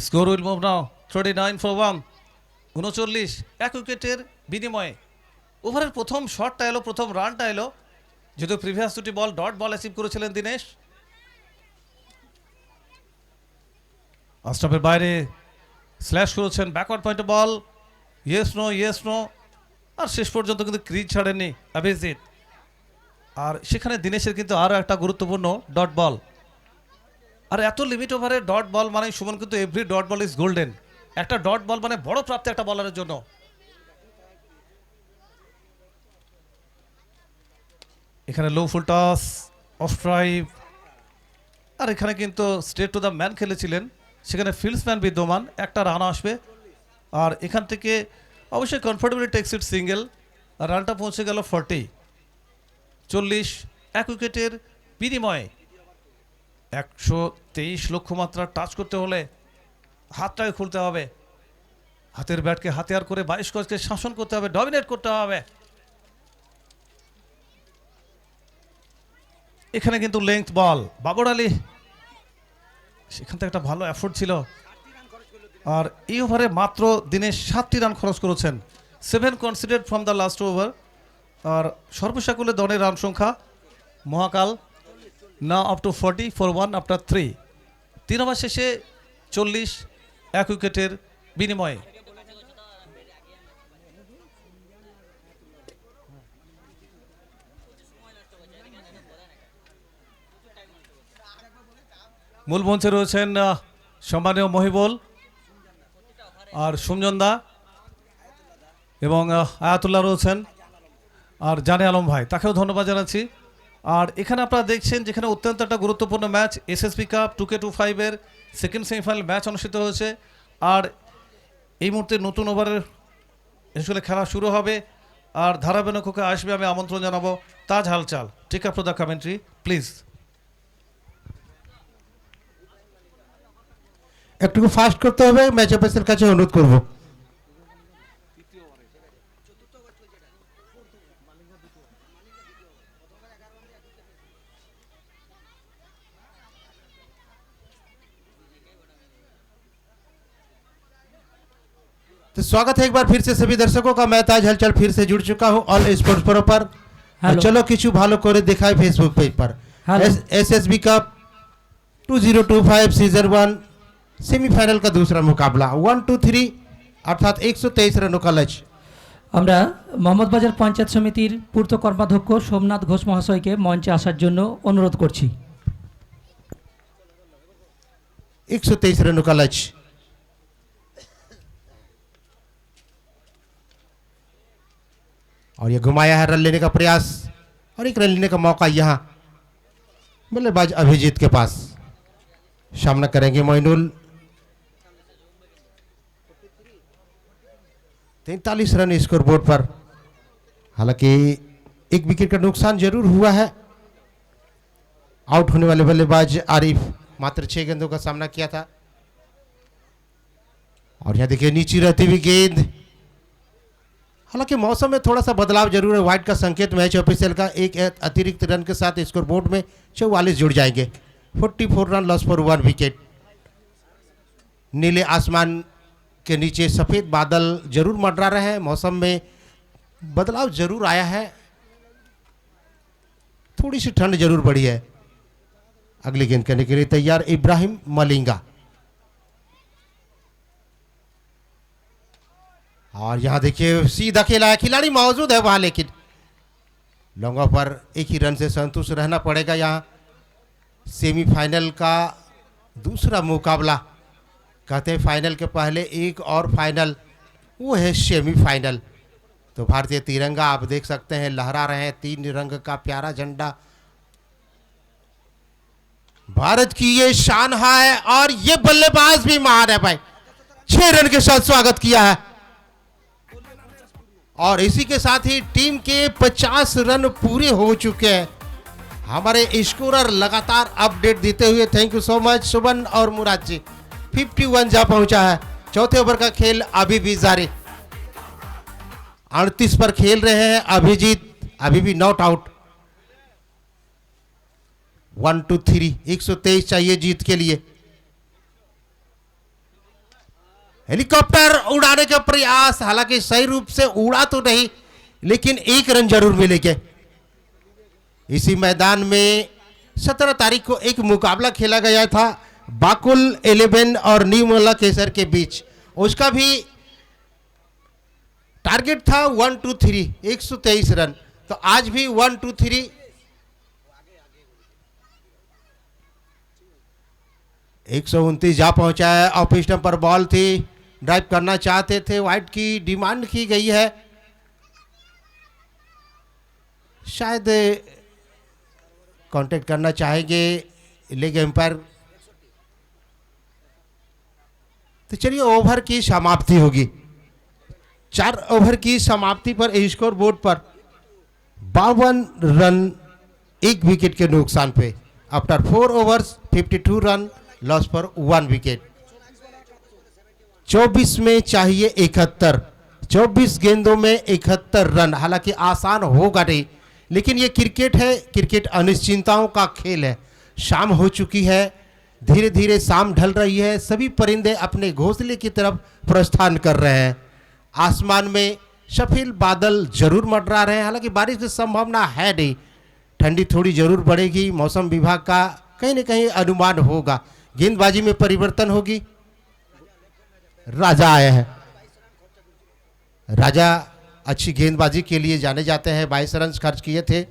score will move now 39 for 1। 39, 1 উইকেটের বিনিময়ে ওভারের প্রথম শটটা এলো, প্রথম রানটা এলো, যেহেতু প্রিভিয়াস দুটি বল ডট বল অ্যাচিভ করেছিলেন দিনেশ। স্টাম্পের বাইরে স্ল্যাশ করেছেন, ব্যাকওয়ার্ড পয়েন্টে বল, ইয়েস নো, আর শেষ পর্যন্ত কিন্তু ক্রিজ ছাড়েনি অভিজিৎ। আর সেখানে দিনেশের কিন্তু আরও একটা গুরুত্বপূর্ণ ডট বল। আর এত লিমিট ওভারে ডট বল মানে সুমন কিন্তু every dot ball is golden. একটা ডট বল মানে বড় প্রাপ্তি একটা বলারের জন্য। এখানে লো ফুল টস, অফ ড্রাইভ, আর এখানে কিন্তু স্ট্রেট টু দ্য ম্যান খেলেছিলেন, সেখানে ফিল্ডসম্যান বিদ্যমান, একটা রান আসবে। আর এখান থেকে অবশ্যই কমফোর্টেবলি টেক্স ইট সিঙ্গেল, রানটা পৌঁছে গেল 40 এক উইকেটের বিনিময়ে। 123 লক্ষ্যমাত্রা টাচ করতে হলে হাতটাকে খুলতে হবে, হাতের ব্যাটকে হাতিয়ার করে 22 গজকে শাসন করতে হবে, ডমিনেট করতে হবে। এখানে কিন্তু লেংথ বল, বাবর আলী সেখান থেকে একটা ভালো এফোর্ট ছিল। আর এই ওভারে মাত্র দিনেশ 7টি রান খরচ করেছেন, 7 considered from the last over. আর সর্বসাকুল্যে দলের রান সংখ্যা মহাকাল না up to 40 for 1 after 3। 3 over শেষে 40 এক উইকেটের বিনিময়ে। মূল মঞ্চে রয়েছেন সম্মানীয় মহিবুল আর সুমজন দা এবং আয়াতুল্লাহ রয়েছেন, আর জানে আলম ভাই, তাকেও ধন্যবাদ জানাচ্ছি। আর এখানে আপনারা দেখছেন যেখানে অত্যন্ত একটা গুরুত্বপূর্ণ match, SSB cup 2K25 second semifinal match অনুষ্ঠিত হয়েছে। আর এই মুহূর্তে নতুন ওভারের আসলে খেলা শুরু হবে। আর ধারাবাহিককে আসবে, আমি আমন্ত্রণ জানাবো তাজ হালচাল, take up to the commentary please. একটু ফাস্ট করতে হবে, ম্যাচ অফিসের কাছে অনুরোধ করব। तो स्वागत है एक बार फिर से सभी दर्शकों का। मैं ताज हलचल फिर से जुड़ चुका हूं ऑल स्पोर्ट्स प्रो पर। हेलो। चलो किछु भालो करे दिखाए फेसबुक पेज पर। Hello. SSB cup 2025 season 1 semifinal का दूसरा मुकाबला 1-2-3 अर्थात 123 रनों का लक्ष्य। আমরা মোহাম্মদবাজার পঞ্চায়েত সমিতির পূর্ত কর্মাধ্যক্ষ সোমনাথ ঘোষ মহাশয়কে মঞ্চে আসার জন্য অনুরোধ করছি। 123 रनों का लक्ष्य। और ये घुमाया है, रन लेने का प्रयास और एक रन लेने का मौका यहाँ बल्लेबाज अभिजीत के पास। सामना करेंगे मोइनुल। 43 रन स्कोर बोर्ड पर। हालांकि एक विकेट का नुकसान जरूर हुआ है। आउट होने वाले बल्लेबाज आरिफ मात्र 6 गेंदों का सामना किया था। और यहाँ देखिए नीचे रहती हुई गेंद। हालांकि मौसम में थोड़ा सा बदलाव जरूर है, वाइड का संकेत मैच ऑफिशियल का। एक अतिरिक्त रन के साथ स्कोर बोर्ड में 44 जुड़ जाएंगे। 44 रन लॉस फॉर 1 विकेट। नीले आसमान के नीचे सफ़ेद बादल जरूर मंडरा रहे हैं, मौसम में बदलाव जरूर आया है, थोड़ी सी ठंड जरूर बढ़ी है। अगली गेंद करने के लिए तैयार इब्राहिम मलिंगा। और यहां देखिए सीधा खेला है, खिलाड़ी मौजूद है वहां, लेकिन लॉन्गा पर एक ही रन से संतुष्ट रहना पड़ेगा। यहां सेमीफाइनल का दूसरा मुकाबला, कहते हैं फाइनल के पहले एक और फाइनल, वो है सेमीफाइनल। तो भारतीय तिरंगा आप देख सकते हैं लहरा रहे हैं, 3 रंग का प्यारा झंडा। भारत की ये शान है और ये बल्लेबाज भी महान है भाई। 6 रन के साथ स्वागत किया है और इसी के साथ ही टीम के 50 रन पूरे हो चुके हैं। हमारे स्कोरर लगातार अपडेट देते हुए थैंक यू सो मच सुबन और मुराद जी। 51 जा पहुंचा है। चौथे ओवर का खेल अभी भी जारी। 38 पर खेल रहे हैं अभिजीत, अभी भी नॉट आउट। 1-2-3 123 चाहिए जीत के लिए। हेलीकॉप्टर उड़ाने का प्रयास, हालांकि सही रूप से उड़ा तो नहीं, लेकिन 1 रन जरूर मिलेंगे। इसी मैदान में 17 तारीख को एक मुकाबला खेला गया था बाकुल 11 और न्यू मोला केसर के बीच। उसका भी टारगेट था 1-2-3 123 रन, तो आज भी 1-2-3 129 जा पहुंचा है। ऑफ स्टंप पर बॉल थी, ड्राइव करना चाहते थे, वाइड की डिमांड की गई है, शायद कांटेक्ट करना चाहेंगे लेग एम्पायर। तो चलिए ओवर की समाप्ति होगी। 4 ओवर की समाप्ति पर स्कोर बोर्ड पर 52 रन 1 विकेट के नुकसान पे। आफ्टर 4 ओवर्स 52 रन लॉस पर 1 विकेट। 24 में चाहिए 71, 24 गेंदों में 71 रन। हालांकि आसान होगा नहीं, लेकिन ये क्रिकेट है, क्रिकेट अनिश्चितताओं का खेल है। शाम हो चुकी है, धीरे धीरे शाम ढल रही है, सभी परिंदे अपने घोंसले की तरफ प्रस्थान कर रहे हैं। आसमान में सफेद बादल जरूर मंडरा रहे हैं, हालांकि बारिश की संभावना है नहीं। ठंडी थोड़ी जरूर बढ़ेगी, मौसम विभाग का कहीं न कहीं अनुमान होगा। गेंदबाजी में परिवर्तन होगी। राजा आए हैं, राजा अच्छी गेंदबाजी के लिए जाने जाते हैं, 22 रन खर्च किए थे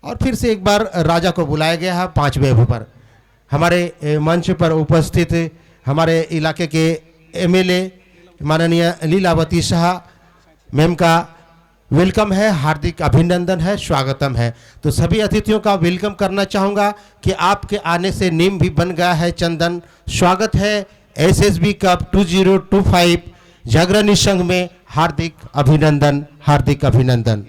और फिर से एक बार राजा को बुलाया गया है 5वें ओवर पर। हमारे मंच पर उपस्थित हमारे इलाके के एमएलए माननीय लीलावती शाह मैम का वेलकम है, हार्दिक अभिनंदन है, स्वागतम है। तो सभी अतिथियों का वेलकम करना चाहूँगा कि आपके आने से नेम भी बन गया है चंदन। स्वागत है एसएसबी कप 2025 जागरणी संघ में, हार्दिक अभिनंदन, हार्दिक अभिनंदन।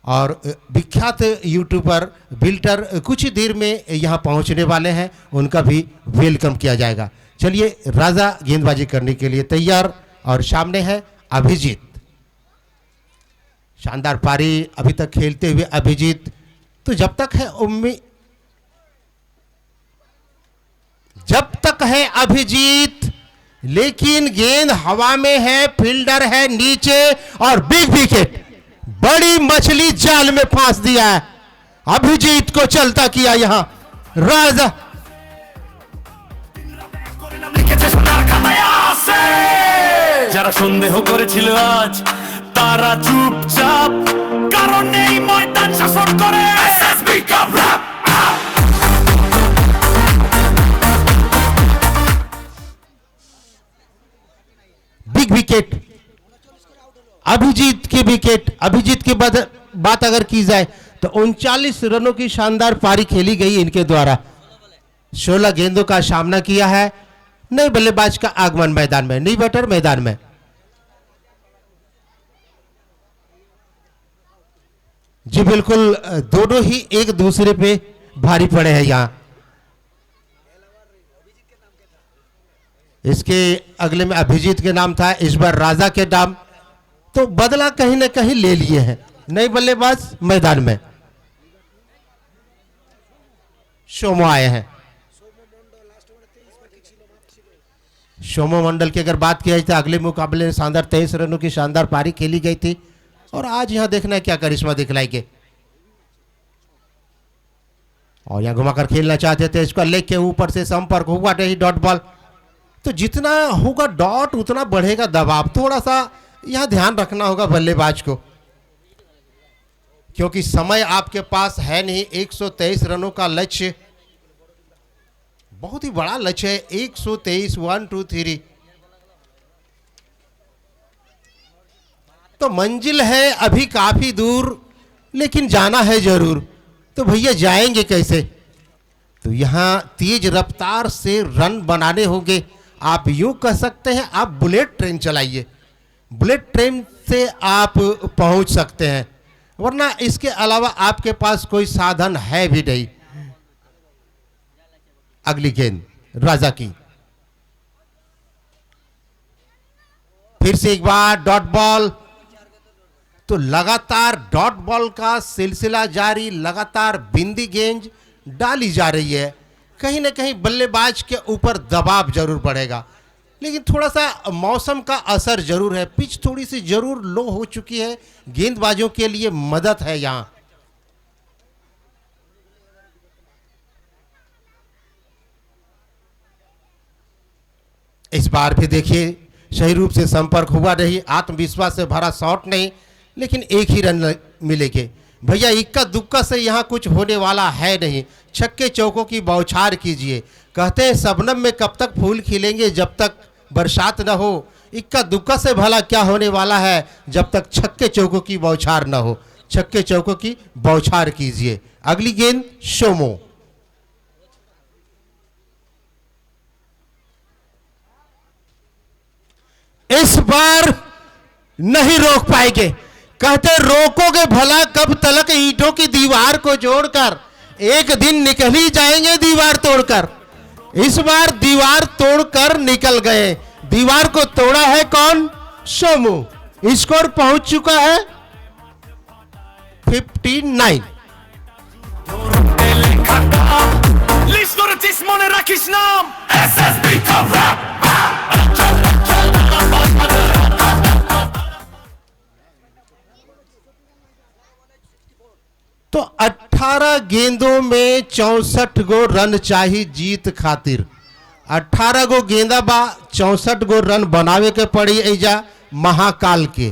और विख्यात यूट्यूबर बिल्टर कुछ ही देर में यहाँ पहुँचने वाले हैं, उनका भी वेलकम किया जाएगा। चलिए राजा गेंदबाजी करने के लिए तैयार और सामने है अभिजीत। शानदार पारी अभी तक खेलते हुए अभिजीत। तो जब तक है उम्मीद, जब तक है अभिजीत, लेकिन गेंद हवा में है, फील्डर है नीचे और बिग विकेट, बड़ी मछली जाल में फांस दिया है। अभिजीत को चलता किया यहां राजा। যারা সন্দেহ করেছিল আজ তারা চুপচাপ, কারণ এই ময়দান শাসন করে SSB cup wrap. Big wicket Abhijit की विकेट। अभिजीत की बात अगर की जाए तो 39 रनों की शानदार पारी खेली गई इनके द्वारा। 16 गेंदों का सामना किया है। नए बल्लेबाज का आगमन मैदान में, नई बैटर मैदान में। जी बिल्कुल, दोनों ही एक दूसरे पे भारी पड़े हैं यहां। इसके अगले में अभिजीत के नाम था, इस बार राजा के नाम, तो बदला कहीं ना कहीं ले लिए हैं। नए बल्लेबाज मैदान में सोमो आए हैं। सोमो मंडल की अगर बात की जाए तो अगले मुकाबले में शानदार 23 रनों की शानदार पारी खेली गई थी और आज यहां देखना है क्या करिश्मा दिखलाएंगे। और यहां घुमाकर खेलना चाहते थे, इसका लेग के ऊपर से संपर्क हुआ नहीं, डॉट बॉल। तो जितना होगा डॉट उतना बढ़ेगा दबाव। थोड़ा सा यहां ध्यान रखना होगा बल्लेबाज को, क्योंकि समय आपके पास है नहीं। 123 रनों का लक्ष्य बहुत ही बड़ा लक्ष्य है। 123 1 2 3 तो मंजिल है अभी काफी दूर, लेकिन जाना है जरूर। तो भैया जाएंगे कैसे? तो यहां तेज रफ्तार से रन बनाने होंगे। आप यूं कह सकते हैं, आप बुलेट ट्रेन चलाइए, बुलेट ट्रेन से आप पहुंच सकते हैं, वरना इसके अलावा आपके पास कोई साधन है भी नहीं। अगली गेंद राजा की, फिर से एक बार डॉट बॉल। तो लगातार डॉट बॉल का सिलसिला जारी, लगातार बिंदी गेंद डाली जा रही है। कहीं ना कहीं बल्लेबाज के ऊपर दबाव जरूर बढ़ेगा, लेकिन थोड़ा सा मौसम का असर जरूर है। पिच थोड़ी सी जरूर लो हो चुकी है, गेंदबाजों के लिए मदद है यहां। इस बार भी देखिए सही रूप से संपर्क हुआ नहीं, आत्मविश्वास से भरा शॉट नहीं, लेकिन एक ही रन मिलेंगे। भैया इक्का दुक्का से यहाँ कुछ होने वाला है नहीं, छक्के चौकों की बौछार कीजिए। कहते हैं शबनम में कब तक फूल खिलेंगे जब तक बरसात न हो, इक्का दुक्का से भला क्या होने वाला है जब तक छक्के चौकों की बौछार न हो। छक्के चौकों की बौछार कीजिए। अगली गेंद सोमो। इस बार नहीं रोक पाएंगे। कहते रोकोगे भला कब तलक, ईंटों की दीवार को जोड़कर एक दिन निकल ही जाएंगे दीवार तोड़कर। इस बार दीवार तोड़कर निकल गए। दीवार को तोड़ा है कौन? सोमू। स्कोर पहुंच चुका है 59। Liczno mone rakiś nam SSB to rap। तो 18 गेंदों में 64 गो रन चाहिए जीत खातिर। 18 गो गेंदा बा, 64 गो रन बनावे के पड़ी ऐजा महाकाल के।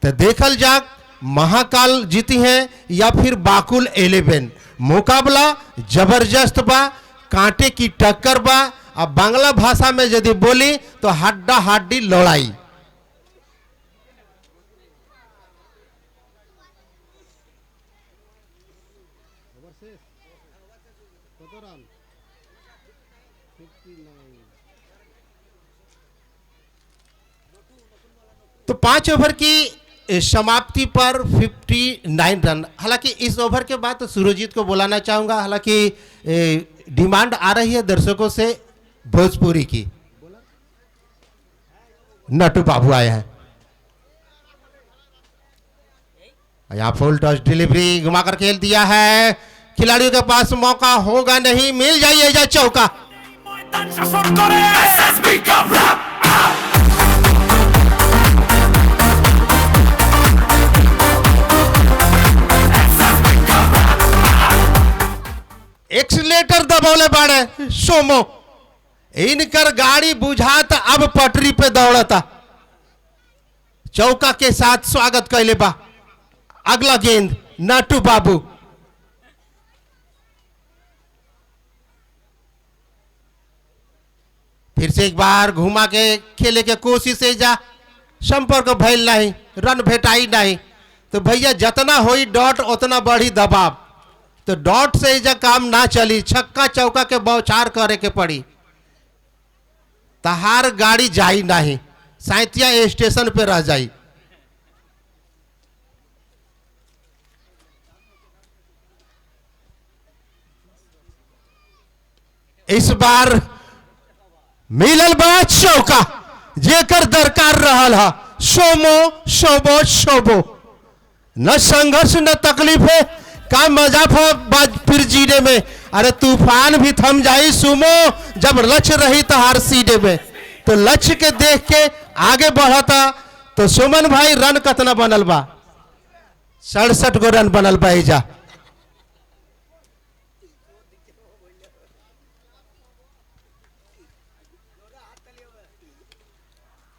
तो देखल जा महाकाल जीती हैं या फिर बाकुल 11। मुकाबला जबरदस्त बा, कांटे की टक्कर बा। अब बांग्ला भाषा में यदि बोली तो हड्डा हड्डी लड़ाई। तो 5 ओवर की समाप्ति पर 59 रन। हालांकि इस ओवर के बाद तो सुरजीत को बुलाना चाहूंगा। हालांकि डिमांड आ रही है दर्शकों से भोजपुरी की। नटू बाबू आए हैं। यहाँ फुल टॉस डिलीवरी घुमाकर खेल दिया है। खिलाड़ियों के पास मौका होगा नहीं, मिल जाइए चौका। एक्सीलेटर दबौले बाड़े सोमो। इनकर गाड़ी बुझात अब पटरी पे दौड़ता। चौका के साथ स्वागत कैले बा। अगला गेंद नटू बाबू। फिर से एक बार घुमा के खेले के कोशिश से जा, संपर्क भइल नहीं, रन भेटाई नहीं। तो भैया जितना होई डॉट उतना बढ़ी दबाव। तो डॉट से इजा काम ना चली, छक्का चौका के बौछार करे के पड़ी। तहार गाड़ी जाई नहीं, साइतिया स्टेशन पे रह जाई। इस बार मिलल बा चौका, जेकर दरकार रहल हा। सोमो शोबो शोबो। न संघर्ष न तकलीफ है, का मजा फिर जीने में। अरे तूफान भी थम जाई सुमो जब लक्ष्य रही तो हर सीने में। तो लक्ष्य के देख के आगे बढ़ता। तो सुमन भाई रन कितना बनल बा? 67 गो रन बनल बा एजा।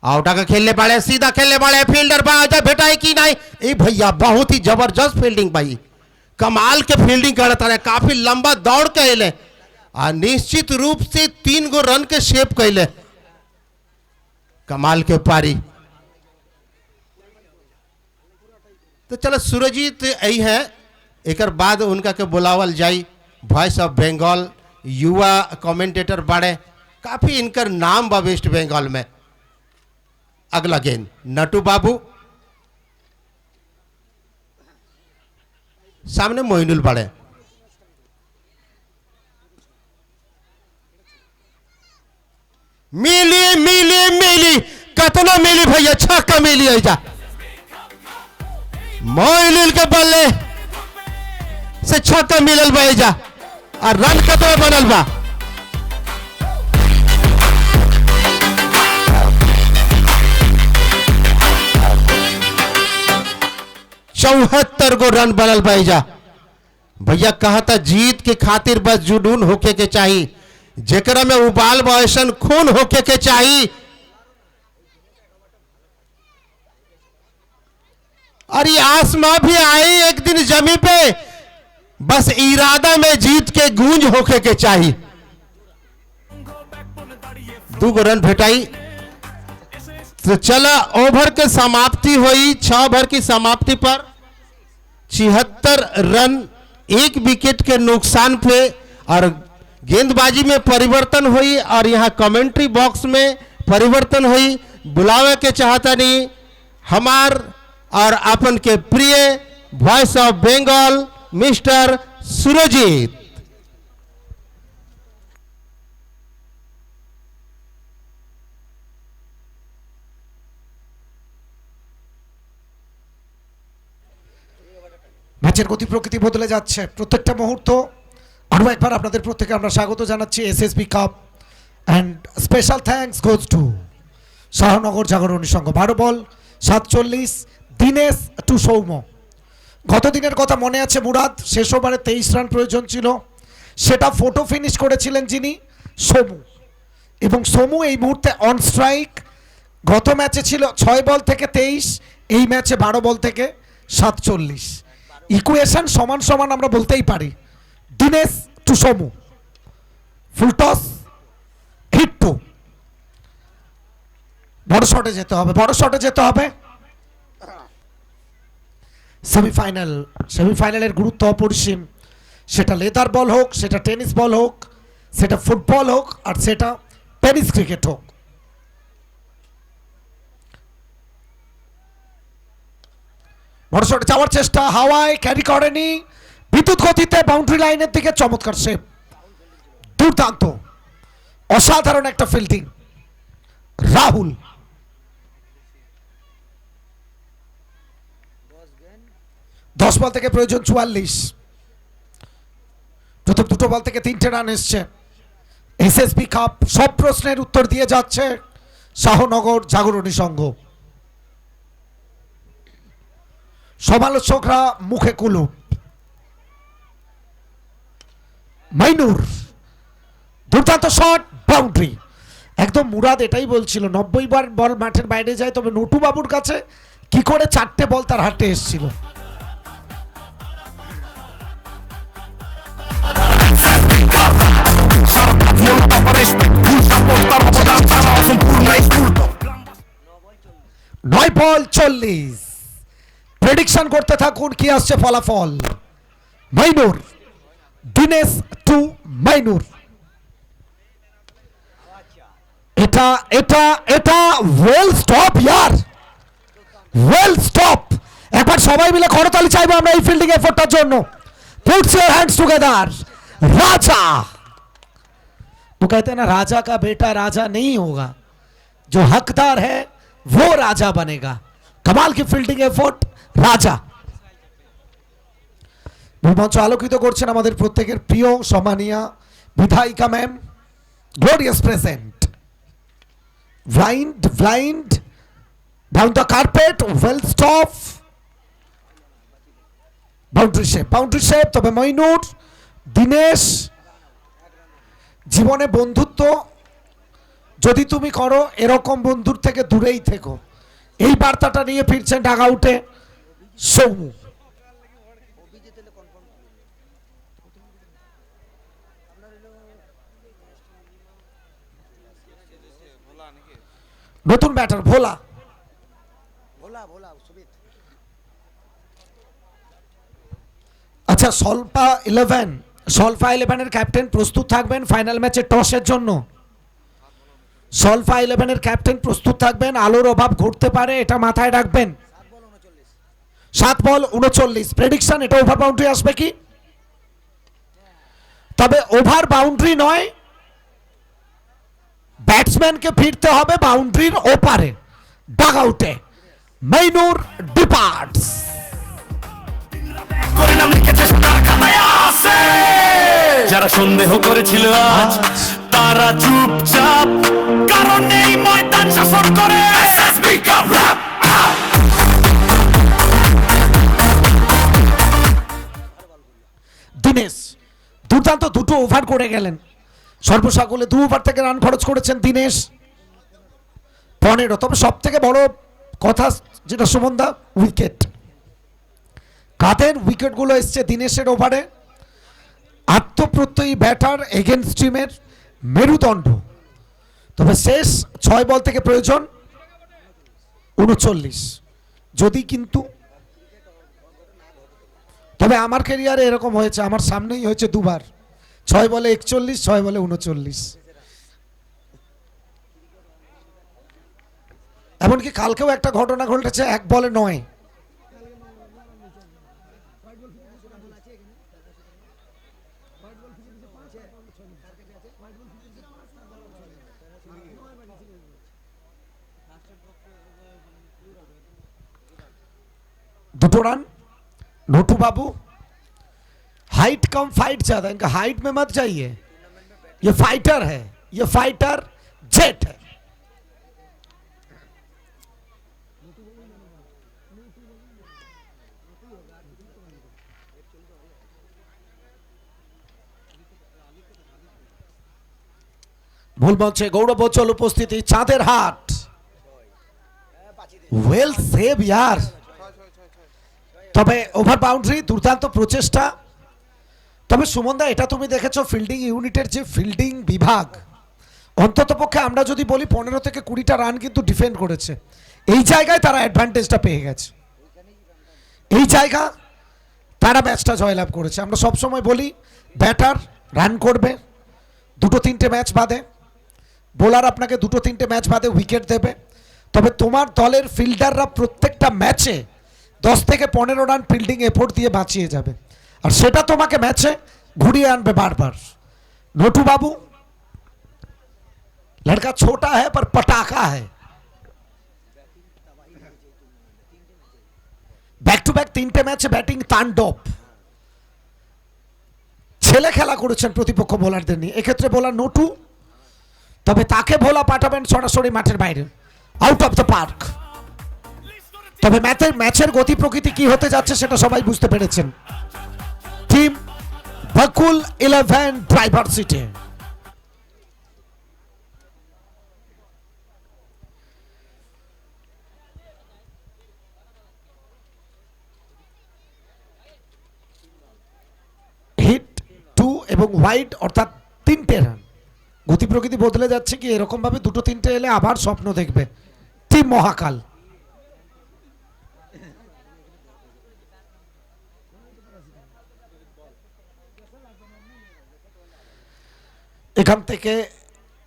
आउटा का खेलने पड़े, सीधा खेलने पड़े, फील्डर बाजा भेटाई की नहीं। ए भैया बहुत ही जबरदस्त फील्डिंग भाई, कमाल के फील्डिंग करता है। काफी लंबा दौड़ कैले और निश्चित रूप से 3 गो रन के शेप कैले। कमाल के पारी। तो चलो सूरजीत यही है, एक बाद उनका के बुलावल जाई। वॉइस ऑफ बंगाल युवा कमेंटेटर बाड़े, काफी इनकर नाम बा वेस्ट बंगाल में। अगला गेंद नटू बाबू। सामने मोइनुल बड़े। मिली मिली मिली, कतना मिली भैया, छक्का मिली ऐजा। मोइनुल के बल्ले से छक्का मिलल बा ऐजा। और रन कतना बनल बा? 74 गो रन बनल भैया। भैया कहा था जीत के खातिर बस जुनून होके के चाहिए, जेकरा में उबाल बयसन खून होके के चाहिए। और ये आसमां भी आए एक दिन जमी पे, बस इरादा में जीत के गूंज होके के चाहिए। 2 रन भेटाई तो चला ओवर के समाप्ति हुई। 6 ओवर की समाप्ति पर 76 रन 1 विकेट के नुकसान पे, और गेंदबाजी में परिवर्तन हुई और यहाँ कमेंट्री बॉक्स में परिवर्तन हुई। बुलावे के चाहता नहीं हमार और अपन के प्रिय voice of Bengal mister Surajit. ম্যাচের গতি প্রকৃতি বদলে যাচ্ছে প্রত্যেকটা মুহূর্ত। আরও একবার আপনাদের প্রত্যেকে আমরা স্বাগত জানাচ্ছি SSB cup and special thanks goes to Shahnagar Jagarani Sangha. 12 ball 47, Dinesh to Soumya. গত দিনের কথা মনে আছে মুরাদ, শেষ ওভারে 23 রান প্রয়োজন ছিল, সেটা ফটো ফিনিশ করেছিলেন যিনি, সোমু। এবং সোমু এই মুহূর্তে অন স্ট্রাইক। গত ম্যাচে ছিল 6 বল থেকে 23, এই ম্যাচে 12 বল থেকে 47। ইকুয়েশন সমান সমান আমরা বলতেই পারি। Dinesh to Somu, full toss, hit two. বড় শটে যেতে হবে, বড় শটে যেতে হবে। সেমিফাইনালের গুরুত্ব অপরিসীম। সেটা লেদার বল হোক, সেটা টেনিস বল হোক, সেটা ফুটবল হোক, আর সেটা টেনিস ক্রিকেট হোক। বড় শটে যাওয়ার চেষ্টা, হাওয়ায় ক্যারি করেনি, বিদ্যুৎ গতিতে বাউন্ডারি লাইনের দিকে চমৎকার সেভ। দুর্দান্ত, অসাধারণ একটা ফিল্ডিং রাহুল। দশ বল থেকে প্রয়োজন 44। প্রথম 2 বল থেকে 3টে রান এসছে। এসএসবি কাপ সব প্রশ্নের উত্তর দিয়ে যাচ্ছে শাহনগর জাগরণী সংঘ। সমালোচকরা মুখে কুলুপ। মাইনুর, দুর্দান্ত শট, বাউন্ডারি। একদম মুরাদ এটাই বলছিল, 90 বার বল মাঠের বাইরে যায়, তবে নটু বাবুর কাছে কি করে 4টে বল তার হাতে এসেছিল। নয় বল 40। প্রেডিকশন করতে থাকুন কি আসছে ফলাফল। মাইনুর, দিনেশ টু মাইনুর। এটা এটা এটা ওয়েল স্টপ ইয়ার, ওয়েল স্টপ। একবার সবাই মিলে করতালি চাইবো আমরা এই ফিল্ডিং এফোর্টটার জন্য। Puts your hands together. Raja, वो कहते हैं ना राजा का बेटा राजा नहीं होगा, जो हकदार है वो राजा बनेगा। कमाल की फील्डिंग एफोर्ट राजा। মঞ্চ আলোকিত করছেন আমাদের প্রত্যেকের প্রিয় সম্মানীয় বিধায়িকা ma'am. Glorious present, blind down the carpet, well stop, boundary shape. তবে মইনুর, দিনেশ, জীবনে বন্ধুত্ব যদি তুমি করো এরকম বন্ধুর থেকে দূরেই থেকো, এই বার্তাটা নিয়ে ফিরছেন ডাগ আউটে সৌমু। নতুন ব্যাটার ভোলা। আচ্ছা, সলফা 11-এর ক্যাপ্টেন প্রস্তুত থাকবেন ফাইনাল ম্যাচে টসের জন্য। সলফা 11-এর ক্যাপ্টেন প্রস্তুত থাকবেন, আলোর অভাব ঘটতে পারে, এটা মাথায় রাখবেন। 7 বল 39 প্রেডিকশন। এটা ওভার বাউন্ডারি আসবে কি? তবে ওভার বাউন্ডারি নয়, ব্যাটসম্যানকে ফিরতে হবে বাউন্ডারির ওপারে। ডাগ আউটে মাইনুর ডিপার্টস। যারা সন্দেহ করেছিল আজ তারা চুপচাপ, কারণ এই ময়দান শাসন করে এসএসবি কাপ র‍্যাপ। দিনেশ দুর্দান্ত দুটো ওভার করে গেলেন। সর্বসাকুল্যে 2 ওভার থেকে রান খরচ করেছেন দিনেশ 15। তবে সব থেকে বড় কথা যেটা সুমনদা, উইকেট। কাদের উইকেটগুলো এসছে দিনেশের ওভারে, আত্মপ্রত্যয়ী ব্যাটার এগেনস্ট টিমের মেরুদণ্ড। তবে শেষ 6 বল থেকে প্রয়োজন 39, যদি কিন্তু, তবে আমার ক্যারিয়ারে এরকম হয়েছে, আমার সামনেই হয়েছে দুবার, 6 বলে 41, 6 বলে 39। এমনকি কালকেও একটা ঘটনা ঘটেছে, 1 বলে 9। दुटो रन। नोटू बाबू, हाइट कम फाइट ज्यादा, इनका हाइट में मत जाइए, ये फाइटर है, ये फाइटर जेट है। ভুল মঞ্চে গৌরব বচ্চল উপস্থিতি, চাঁদের হাট। ওয়েল সেভ ইয়ার, তবে ওভার বাউন্ডারি, দুর্দান্ত প্রচেষ্টা। তবে সুমনদা, এটা তুমি দেখেছো ফিল্ডিং ইউনিটের যে ফিল্ডিং বিভাগ, অন্ততপক্ষে আমরা যদি বলি 15 থেকে 20টা রান কিন্তু ডিফেন্ড করেছে। এই জায়গায় তারা অ্যাডভান্টেজটা পেয়ে গেছে, এই জায়গা তারা ম্যাচটা জয়লাভ করেছে। আমরা সবসময় বলি ব্যাটার রান করবে 2-3টে ম্যাচ বাদে, বোলার আপনাকে 2-3টে ম্যাচ বাদে উইকেট দেবে। তবে তোমার দলের ফিল্ডাররা প্রত্যেকটা ম্যাচে 10 থেকে 15 রান ফিল্ডিং এফোর্ট দিয়ে বাঁচিয়ে যাবে, আর সেটা তোমাকে ম্যাচে ঘুরিয়ে আনবে বারবার। নোটু बाबू, लड़का छोटा है पर पटाखा है। बैक टू बैक 3টে ম্যাচে ব্যাটিং তাণ্ডব, ছেলে খেলা করেছেন প্রতিপক্ষ বোলারদের নিয়ে। এক্ষেত্রে বোলার নোটু, তবে তাকে ভোলা পাঠাবেন সরাসরি মাঠের বাইরে, আউট অফ দ্য পার্ক। তবে ম্যাচের গতি প্রকৃতি কি হতে যাচ্ছে সেটা সবাই বুঝতে পেরেছেন। টিম বকুল 11 ড্রাইভার সিটে। হিট 2 এবং ওয়াইড, অর্থাৎ 3টে রান। গতি প্রকৃতি বদলে যাচ্ছে কি, এরকম ভাবে 2-3টে এলে আবার স্বপ্ন দেখবে টিম মহাকাল। এখান থেকে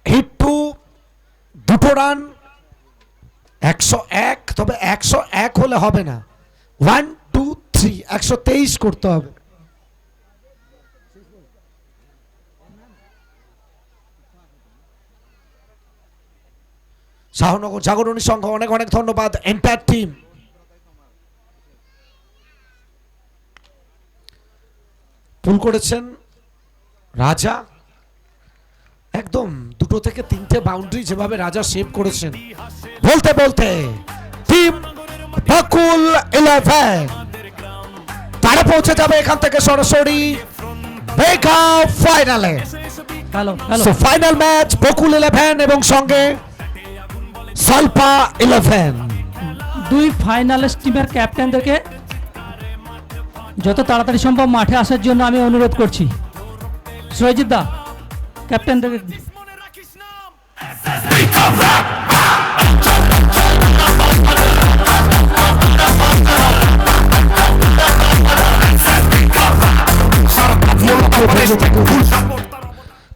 হিট 2, 2টো রান, 101। তবে 101 হলে হবে না, 1, 2, 3, 123 করতে হবে। শাহনগর জাগরণী সংঘ অনেক অনেক ধন্যবাদ, এন্টায়ার টিম। পুল করেছেন রাজা, একদম 2 থেকে 3টে বাউন্ডারি যেভাবে রাজা সেভ করেছেন। বলতে বলতে টিম বকুল 11 তারা পৌঁছে যাবে এখান থেকে সরাসরি মেগা ফাইনালে। Hello hello, so final match Bakul 11 এবং সঙ্গে সালপা 11। 2 ফাইনালিস্ট টিমের ক্যাপ্টেনদেরকে যত তাড়াতাড়ি সম্ভব মাঠে আসার জন্য আমি অনুরোধ করছি। সৈজিৎ দা, ক্যাপ্টেনদেরকে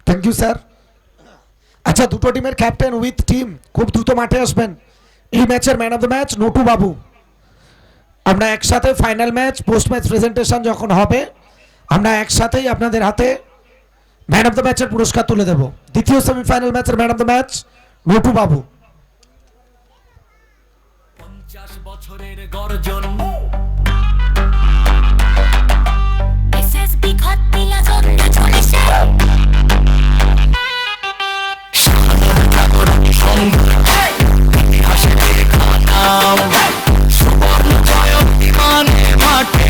থ্যাংক ইউ স্যার। আচ্ছা, 2টো টিমের ক্যাপ্টেন উইথ টিম খুব দ্রুত মাঠে আসবেন। এই ম্যাচের man of the match no to বাবু। আমরা একসাথে final match post match presentation যখন হবে, আমরা একসাথেই আপনাদের হাতে ম্যান অফ দ্য ম্যাচের পুরস্কার তুলে দেব। দ্বিতীয় সেমিফাইনাল ম্যাচের man of the match no to বাবু। 50 বছরের গর্জন, SSB ঘাটতিলা জন্য চলেছে জাগরণী সংঘ, ইতিহাসে লেখা নাম, সুবর্ণ জয়ন্তী মানে মাঠে